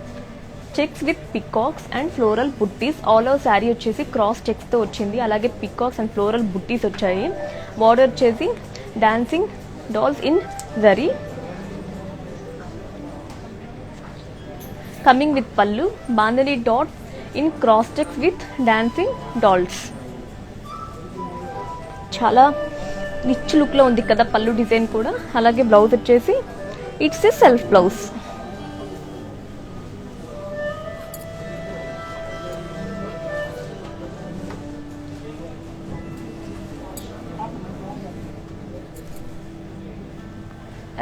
checks with peacocks and floral buttis. All over sari వచ్చేసి cross చెక్స్తో వచ్చింది. అలాగే పికాక్స్ అండ్ ఫ్లోరల్ బుట్టీస్ వచ్చాయి. బార్డర్ వచ్చేసి dancing dolls in zari. Coming with pallu, bandhani dots in cross checks with dancing dolls. చాలా rich లుక్లో ఉంది కదా పళ్ళు డిజైన్ కూడా. అలాగే బ్లౌజ్ వచ్చేసి it's a self blouse.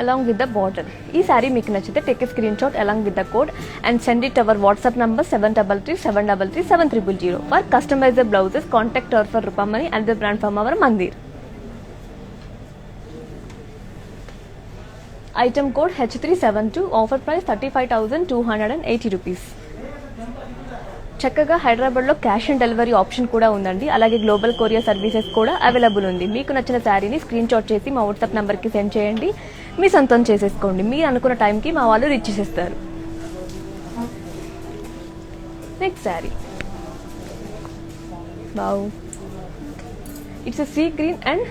along with the border. ఈ శారీ మీకు నచ్చితే take a screen shot along with the code and send it our WhatsApp number 7337337000. For customized blouses, contact her for Rupamani and the brand from our Mandir. Item code H372, offer price 35,280 rupees. చక్కగా హైదరాబాద్లో cash on delivery option కూడా ఉందండి. అలాగే global courier services కూడా available ఉంది. మీకు నచ్చిన శారీని స్క్రీన్ షాట్ చేసి మా వాట్సాప్ నెంబర్కి సెండ్ చేయండి. మీ సొంతం చేసేసుకోండి. మీరు అనుకున్న టైంకి మా వాళ్ళు రీచ్ చేసేస్తారు. Next sari, wow, it's sea green and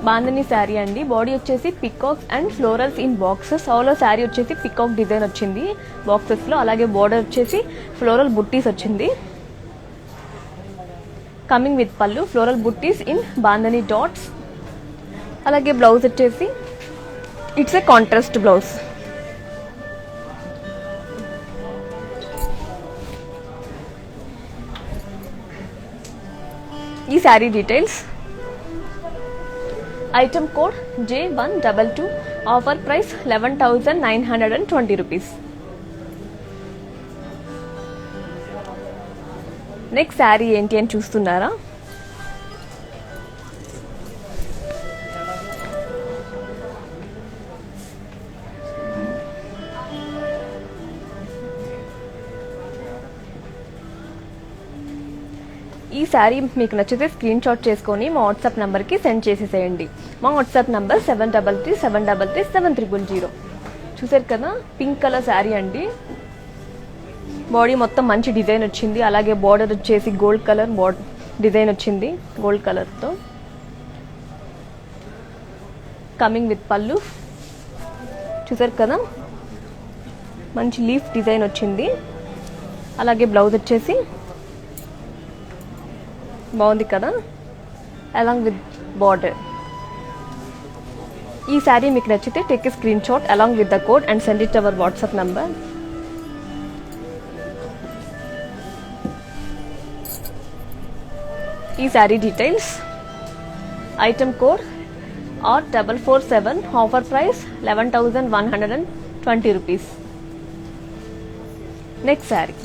bandhani sari అండి. బాడీ వచ్చేసి peacocks and florals in boxes. All sari వచ్చేసి పికాక్ డిజైన్ వచ్చింది బాక్సెస్లో. అలాగే బార్డర్ వచ్చేసి ఫ్లోరల్ బుట్టీస్ వచ్చింది. Coming with pallu, floral buttis in bandhani dots. అలాగే బ్లౌజ్ వచ్చేసి ఇట్స్ ఏ కాంట్రాస్ట్ బ్లౌజ్. ఈ sari details, item code J122, offer price 11,920 rupees. Next sari ఏంటి అని చూస్తున్నారా? ఈ శారీ మీకు నచ్చితే స్క్రీన్ షాట్ చేసుకొని మా వాట్సాప్ నెంబర్కి సెండ్ చేసేసేయండి. మా వాట్సాప్ నెంబర్ 7337337000. చూసారు కదా, పింక్ కలర్ శారీ అండి. బాడీ మొత్తం మంచి డిజైన్ వచ్చింది. అలాగే బార్డర్ వచ్చేసి గోల్డ్ కలర్ డిజైన్ వచ్చింది గోల్డ్ కలర్తో. కమింగ్ విత్ పళ్ళు. చూసారు కదా, మంచి లీఫ్ డిజైన్ వచ్చింది. అలాగే బ్లౌజ్ వచ్చేసి బాగుంది కదా, అలాంగ్ విత్ బార్డర్. ఈ శారీ మీకు నచ్చితే take a screen shot along with the code and send it our WhatsApp number. ఈ sari details, item code R447, offer price 11,120 rupees. Next sari,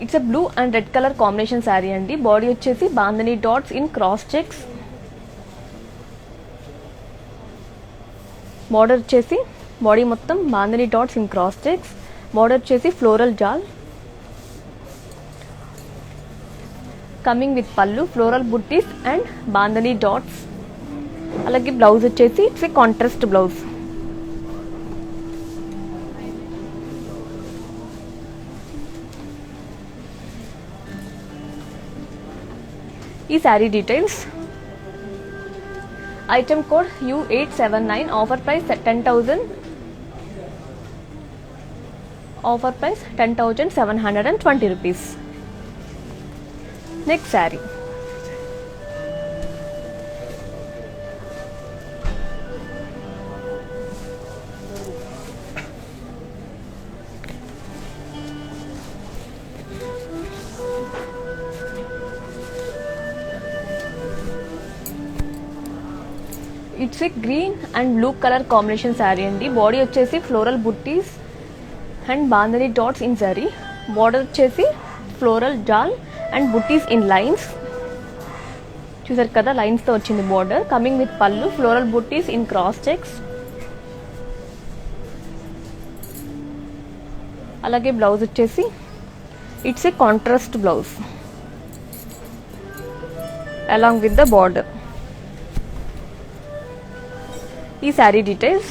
it's a blue and red colour combination sari అండి. Body వచ్చేసి bandhani dots in cross checks. Border వచ్చేసి body మొత్తం bandhani dots in cross checks. Border వచ్చేసి floral jaal. Coming with pallu, floral buttis and bandhani dots. అలాగే blouse వచ్చేసి it's a contrast blouse. ఈ sari details, item code U879, offer price 10,000, offer price 10,720 rupees. Next sari, it's a green and blue colour combination sari అండి. Body వచ్చేసి floral buttis and bandhani dots in sari. Border వచ్చేసి floral jaal and buttis in lines. చూసారు కదా, లైన్స్తో వచ్చింది border. Coming with pallu, floral buttis in cross checks. అలాగే blouse వచ్చేసి it's a contrast blouse along with the border. ఈ sari details,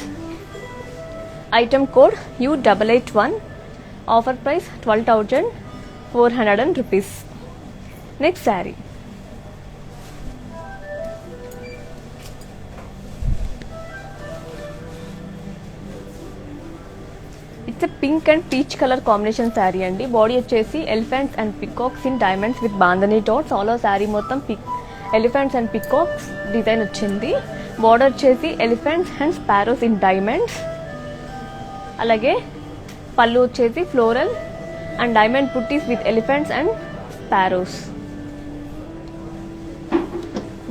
item code U881, offer price 12,400 rupees. Next sari, it's a pink and peach colour combination sari అండి. Body వచ్చేసి elephants and peacocks in diamonds with bandhani dots. All over sari మొత్తం elephants and peacocks design వచ్చింది. Border వచ్చేసి elephants and sparrows in diamonds. అలాగే పళ్ళు వచ్చేసి floral and diamond buttis with elephants and sparrows.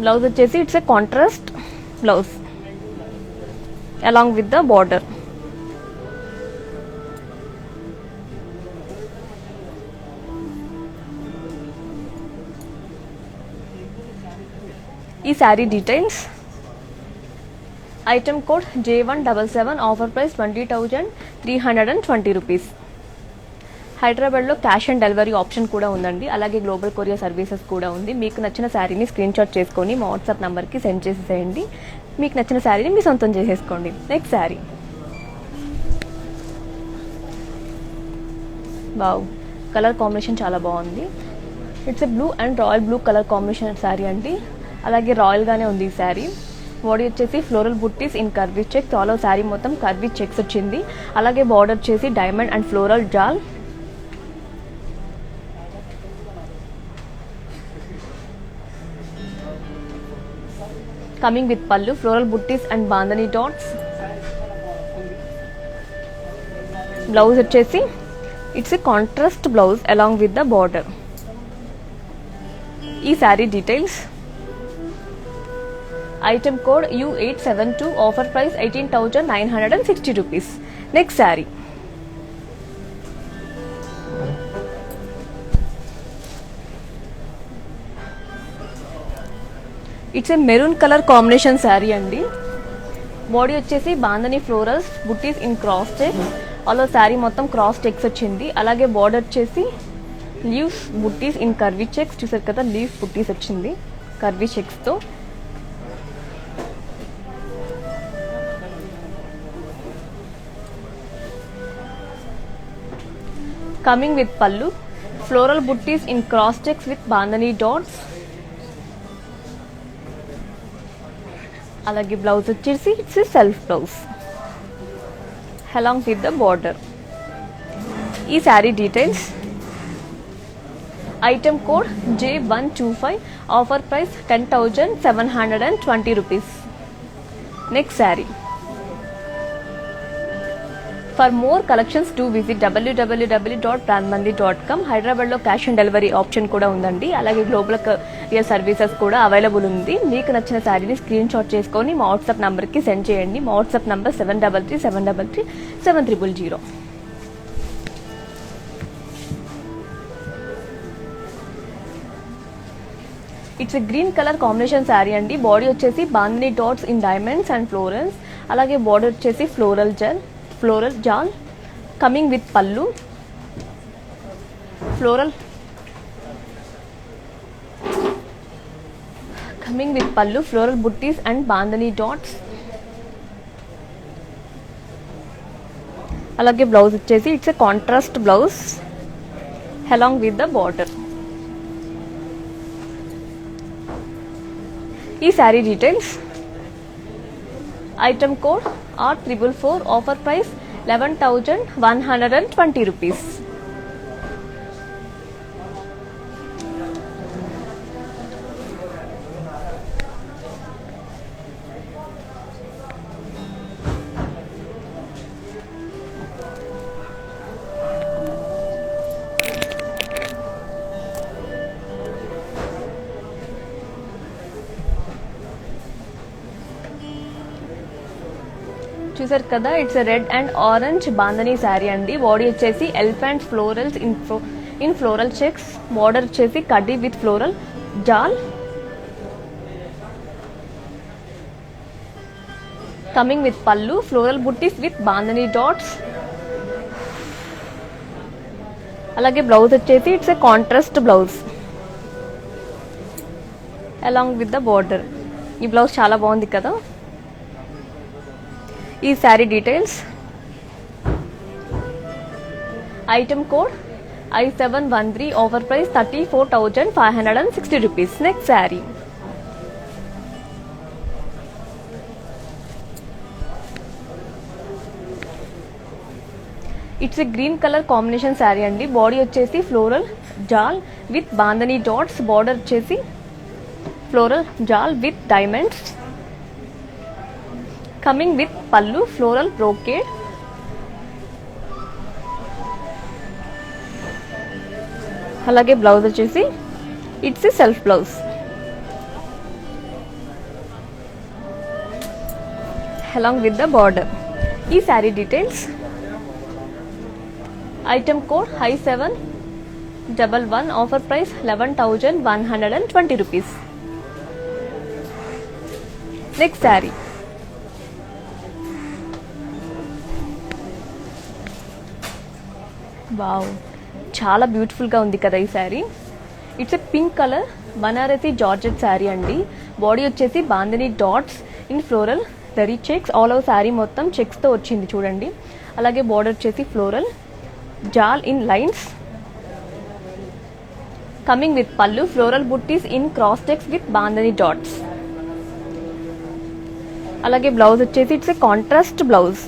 Blouse వచ్చేసి it's a contrast blouse along with the border. ఈ sari details, item code J177, offer price 20,320 rupees. హైదరాబాద్లో cash on delivery option కూడా ఉందండి. అలాగే global courier services కూడా ఉంది. మీకు నచ్చిన శారీని స్క్రీన్ షాట్ చేసుకొని మా వాట్సాప్ నెంబర్కి సెండ్ చేసేసేయండి. మీకు నచ్చిన శారీని మీ సొంతం చేసేసుకోండి. Next sari, wow, colour combination చాలా బాగుంది. It's a blue and royal blue colour combination sari అండి. అలాగే రాయల్గానే ఉంది ఈ శారీ. బాడీ వచ్చేసి floral buttis in curvy checks. All over sari మొత్తం కర్వీ చెక్స్ వచ్చింది. అలాగే బార్డర్ వచ్చేసి diamond and floral jaal. Coming with pallu, floral buttis and bandhani dots. Blouse వచ్చేసి it's a contrast blouse along with the border. ఈ sari details. Item code U872, offer price 18,960 rupees. Next sari. It's a maroon colour combination sari అండి. Body వచ్చేసి bandhani florals buttis in cross checks. అలా శారీ మొత్తం cross checks వచ్చింది. అలాగే border వచ్చేసి leaves buttis in curvy checks. చూసారు కదా, లీవ్స్ బుట్టీస్ వచ్చింది కర్వీ చెక్స్తో. Coming with pallu, floral buttis in cross checks with bandhani dots. అలాగే బ్లౌజ్ వచ్చేసి it's self blouse along with the border. ఈ sari details. Item code J125, offer price 10,720 rupees. Next sari. For more collections to visit www.brandmandi.com. హైదరాబాద్లో cash on delivery option కూడా ఉందండి. అలాగే global courier services కూడా available ఉంది. మీకు నచ్చిన శారీని స్క్రీన్ షాట్ చేసుకొని మా వాట్సాప్ నెంబర్కి సెండ్ చేయండి. మా WhatsApp number 7337337000. It's a green colour combination sari అండి. బాడీ వచ్చేసి bandhani dots in diamonds and florals. అలాగే బార్డర్ వచ్చేసి floral jaal coming with pallu, floral buttis and bandhani dots. అలాగే బ్లౌజ్ వచ్చేసి it's a contrast blouse along with the border. ఈ sari details. Item code R444, offer price 11,120 rupees. చూసారు కదా, it's red and orange bandhani sari అండి. Body వచ్చేసి elephant florals in floral checks. Border వచ్చేసి కడ్డీ with floral jaal. Coming with pallu, floral buttis with bandhani dots. అలాగే blouse వచ్చేసి it's a contrast blouse along with the border. ఈ blouse చాలా బాగుంది కదా. ఈ sari details. Item code I713, offer price 34,560 rupees. Next sari. It's a green colour combination sari అండి. బాడీ వచ్చేసి floral jaal with bandhani dots. Border వచ్చేసి floral jaal with diamonds. Coming with pallu, floral brocade. అలాగే blouse వచ్చేసి it's a self blouse along with the border. ఈ sari details. Item code I711, offer price 11,120 rupees. Next sari. Wow, చాలా బ్యూటిఫుల్గా ఉంది కదా ఈ sari. It's a pink colour Banarasi georgette sari అండి. బాడీ వచ్చేసి బాందని డాట్స్ ఇన్ ఫ్లోరల్ దరీ చెక్స్. ఆల్ ఓవర్ శారీ మొత్తం చెక్స్తో వచ్చింది చూడండి. అలాగే బార్డర్ వచ్చేసి floral jaal in lines. Coming with pallu, floral buttis in cross checks with bandhani dots. అలాగే బ్లౌజ్ వచ్చేసి ఇట్స్ ఎ కాంట్రాస్ట్ బ్లౌజ్.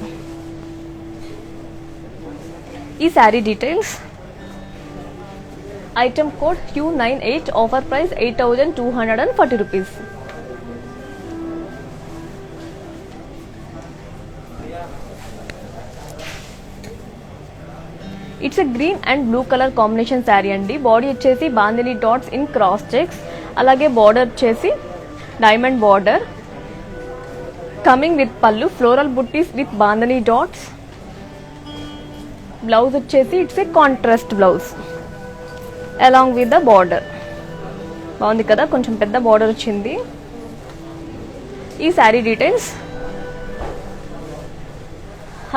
ఈ sari details. Item code Q98, offer price 8,240 rupees. It's a green and blue colour combination sari అండి. Body వచ్చేసి bandhani dots in cross checks, అలాగే border వచ్చేసి diamond border. Coming with pallu, floral buttis with bandhani dots. Blouse వచ్చేసి it's a contrast blouse along with the border. బాగుంది కదా, కొంచెం పెద్ద border వచ్చింది. ఈ sari details.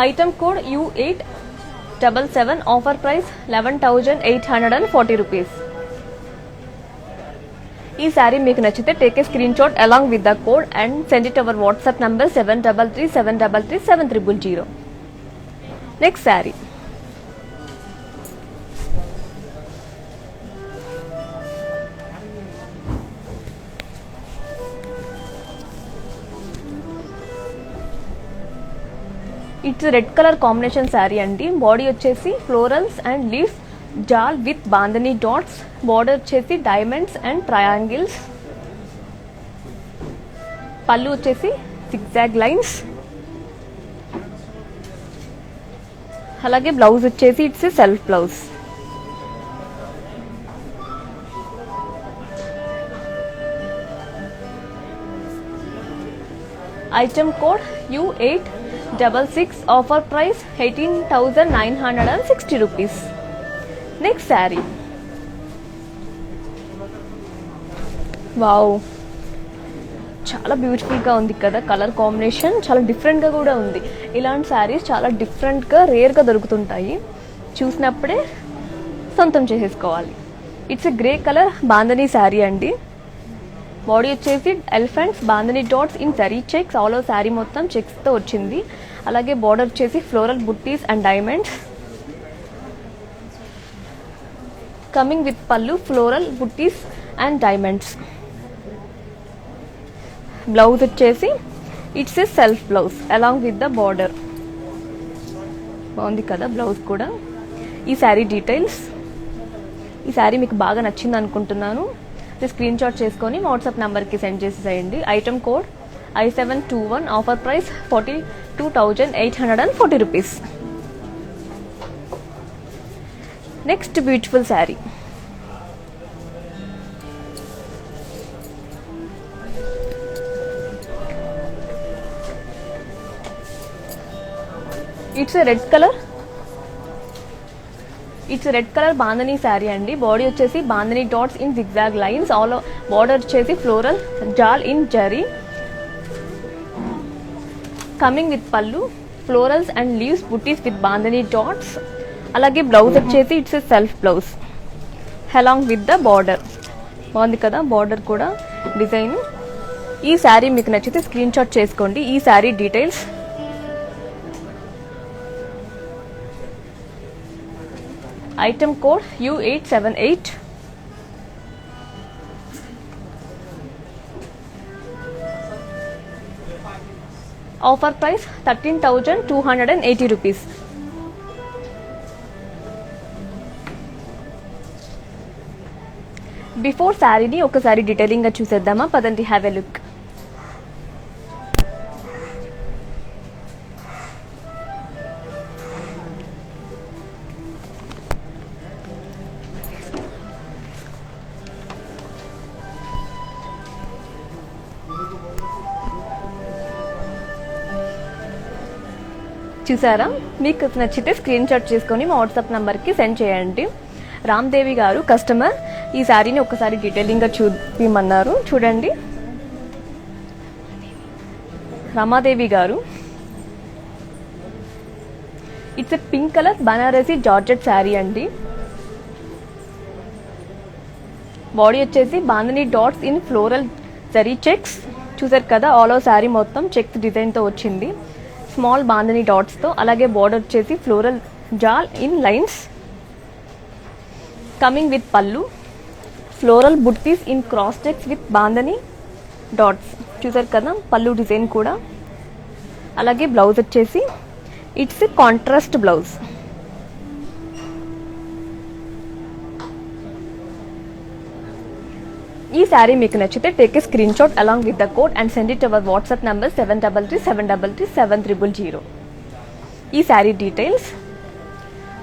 Item code U877, offer price 11,840 rupees. ఈ శారీ మీకు నచ్చితే take a screen shot along with the code and send it our WhatsApp number 7337337000. Next sari. It's red colour combination sari అండి. బాడీ వచ్చేసి florals and leaves jaal with bandhani dots. Border వచ్చేసి diamonds and triangles. Pallu వచ్చేసి zigzag lines. అలాగే blouse వచ్చేసి it's self blouse. Item code U866, offer price 18,960 rupees. Next sari. Wow, చాలా బ్యూటిఫుల్గా ఉంది కదా, కలర్ కాంబినేషన్ చాలా డిఫరెంట్గా కూడా ఉంది. ఇలాంటి శారీస్ చాలా డిఫరెంట్గా రేర్గా దొరుకుతుంటాయి, చూసినప్పుడే సొంతం చేసేసుకోవాలి. It's a grey colour bandhani sari అండి. బాడీ వచ్చేసి elephants bandhani dots in zari checks. All over sari మొత్తం చెక్స్తో వచ్చింది. అలాగే బార్డర్ వచ్చేసి floral buttis and diamonds. Coming with pallu, floral buttis and diamonds. Blouse వచ్చేసి it's a self blouse along with the border. బాగుంది కదా బ్లౌజ్ కూడా. ఈ శారీ డీటెయిల్స్. ఈ శారీ మీకు బాగా నచ్చింది అనుకుంటున్నాను. స్క్రీన్ షాట్ చేసుకొని వాట్సాప్ నెంబర్కి సెండ్ చేసేసేయండి. Item code I721, offer price 42,840 rupees. Next beautiful sari. It's red colour. It's red colour bandhani sari అండి. బాడీ వచ్చేసి bandhani dots in zigzag lines. All border వచ్చేసి floral jaal in zari. Coming with pallu, florals and leaves buttis with bandhani dots. అలాగే blouse వచ్చేసి it's self blouse along with the border. బాగుంది కదా border కూడా design. ఈ శారీ మీకు నచ్చితే స్క్రీన్ షాట్ చేసుకోండి. ఈ sari details. Item code U878. Offer price 13,280 rupees. Before శారీని ఒకసారి డీటెయిలింగ్గా చూసేద్దామా, పదండి హ్యావ్ ఎ లుక్. చూసారా, మీకు నచ్చితే స్క్రీన్ షాట్ చేసుకొని మా వాట్సాప్ నెంబర్కి సెండ్ చేయండి. రామ్దేవి గారు కస్టమర్ ఈ శారీని ఒకసారి డీటెయిలింగ్గా చూపిమన్నారు. చూడండి, రమాదేవి గారు. It's a pink colour Banarasi georgette sari అండి. బాడీ వచ్చేసి bandhani dots in floral zari checks. చూసారు కదా, ఆల్ ఓవర్ శారీ మొత్తం చెక్స్ డిజైన్తో వచ్చింది, స్మాల్ బాందని డాట్స్తో. అలాగే బార్డర్ వచ్చేసి floral jaal in lines. Coming with pallu, floral buttis in cross checks with bandhani dots. చూసారు కదా పళ్ళు డిజైన్ కూడా. అలాగే బ్లౌజ్ వచ్చేసి ఇట్స్ కాంట్రాస్ట్ బ్లౌజ్. ఈ శారీ మీకు నచ్చితే take a screen shot along with the code and send it our WhatsApp number 7337337000. ఈ sari details.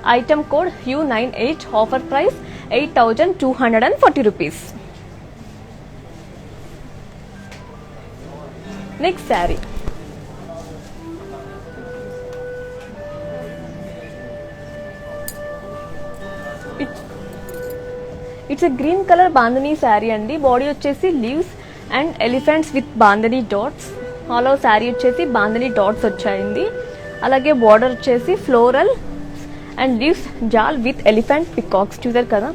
Item code U98, offer price 8,240 rupees. Next saree. It's a green color bandhani saree andi. Body వచ్చేసి leaves and elephants with bandhani dots. All over saree వచ్చేసి bandhani dots వచ్చాయండి. అలాగే border వచ్చేసి floral and leaves jal with elephant peacocks. చూసారు కదా,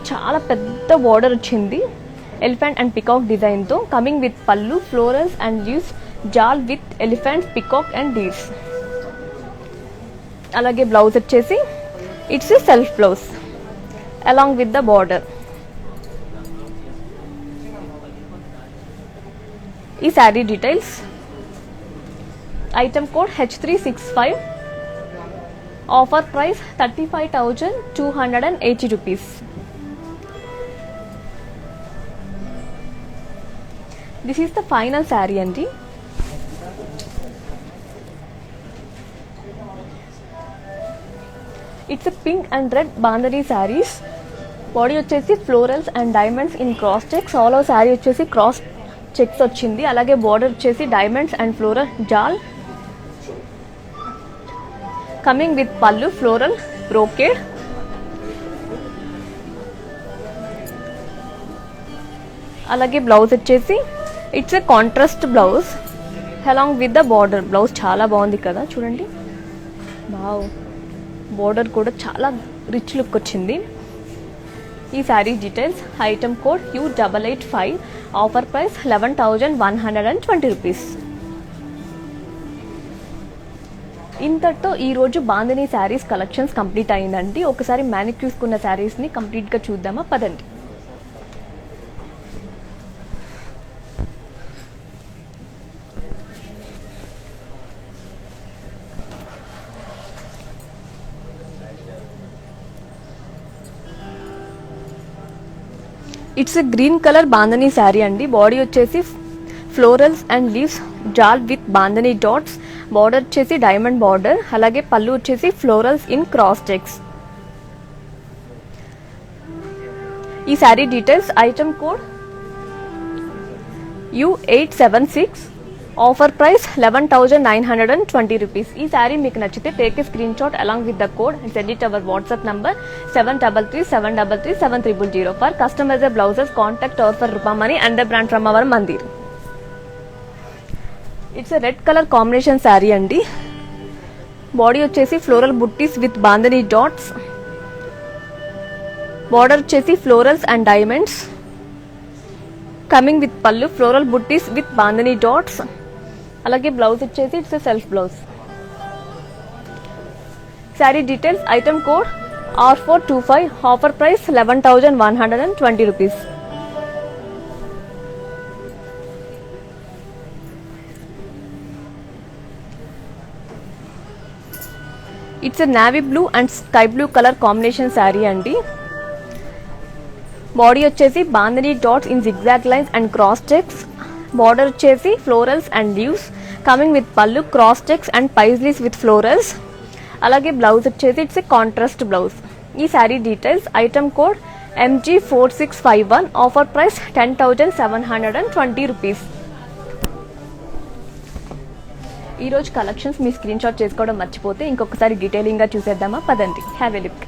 చాలా పెద్ద border వచ్చింది elephant and peacock design తో. Coming with pallu, florals and leaves jal with elephant, peacock and leaves. అలాగే బ్లౌజ్ వచ్చేసి it's a self blouse along with the border. ఈ sari details. Item code H365, offer price 35,280 rupees. This is the final sari అండి. It's pink and red bandhani saris. Body వచ్చేసి florals and diamonds in cross checks. All over sari వచ్చేసి cross checks వచ్చింది. అలాగే border వచ్చేసి diamonds and floral jaal. Coming with pallu floral brocade. అలాగే blouse వచ్చేసి it's a contrast blouse along with the border. Blouse చాలా బాగుంది కదా, చూడండి. వావ్, బార్డర్ కూడా చాలా రిచ్ లుక్ వచ్చింది. ఈ sari details. Item code U885, offer price 11,120 rupees. ఇంతటితో ఈరోజు బాంధనీ శారీస్ కలెక్షన్స్ కంప్లీట్ అయిందండి. ఒకసారి మ్యానిక్యూర్స్ ఉన్న శారీస్ని కంప్లీట్గా చూద్దామా, పదండి. It's a green colour bandhani sari అండి. బాడీ వచ్చేసి florals and leaves jaal with bandhani dots. Border వచ్చేసి డైమండ్ బార్డర్. అలాగే పళ్ళు వచ్చేసి ఫ్లోరల్స్ ఇన్ క్రాస్ చెక్స్. ఈ sari details. Item code U876, offer price 11,920 rupees. ఈ శారీ మీకు నచ్చితే take a screen shot along with the code and send it our WhatsApp number 7337337000. For customised blouses contact our for Rupamani and the brand from our Mandir. It's a red colour combination sari అండి. Body వచ్చేసి floral buttis with bandhani dots. Border వచ్చేసి florals and diamonds. Coming with pallu floral buttis with bandhani dots. అలాగే blouse వచ్చేసి it's a self blouse. Sari details. Item code R425, offer price 11,120 rupees. It's a navy blue and sky blue colour combination sari అండి. Body వచ్చేసి bandhani dots in zigzag lines and cross checks. Border వచ్చేసి florals and leaves. Coming with pallu cross checks and paisleys with florals. అలాగే blouse వచ్చేసి it's a contrast blouse. ఈ sari details. Item code MG4651, offer price 10,720 rupees. ఈరోజు collections మీ screenshot చేసుకోవడం మర్చిపోతే ఇంకొకసారి డీటెయిలింగ్గా చూసేద్దామా, పదండి. Have a look.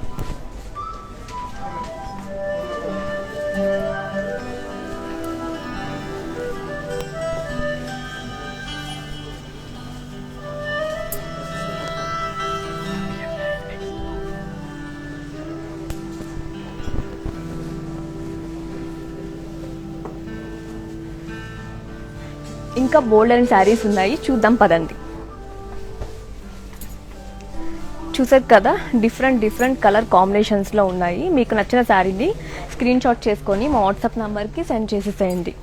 ఇంకా బోల్డ్ అండ్ శారీస్ ఉన్నాయి, చూద్దాం పదండి. చూసారు కదా, డిఫరెంట్ కలర్ కాంబినేషన్స్లో ఉన్నాయి. మీకు నచ్చిన శారీని స్క్రీన్ షాట్ చేసుకొని మా వాట్సాప్ నెంబర్కి సెండ్ చేసేసేయండి.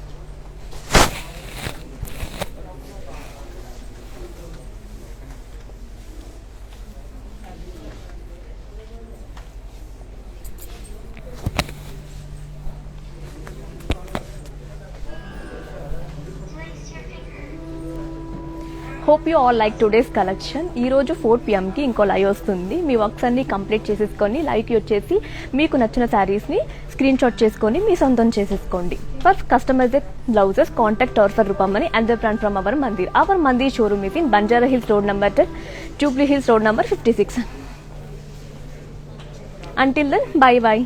Hope you all like today's collection. ఈ రోజు 4 PM ఇంకో లైవ్ వస్తుంది. మీ వర్క్స్ అన్ని కంప్లీట్ చేసేసుకొని లైవ్కి వచ్చేసి మీకు నచ్చిన శారీస్ని స్క్రీన్ షాట్ చేసుకొని మీ సొంతం చేసేసుకోండి. For customised blouses contact our for Rupamani and the brand from our Mandir. Our Mandir showroom is in Banjara Hills road number 10, Jubilee Hills road number 56. Until then, bye bye.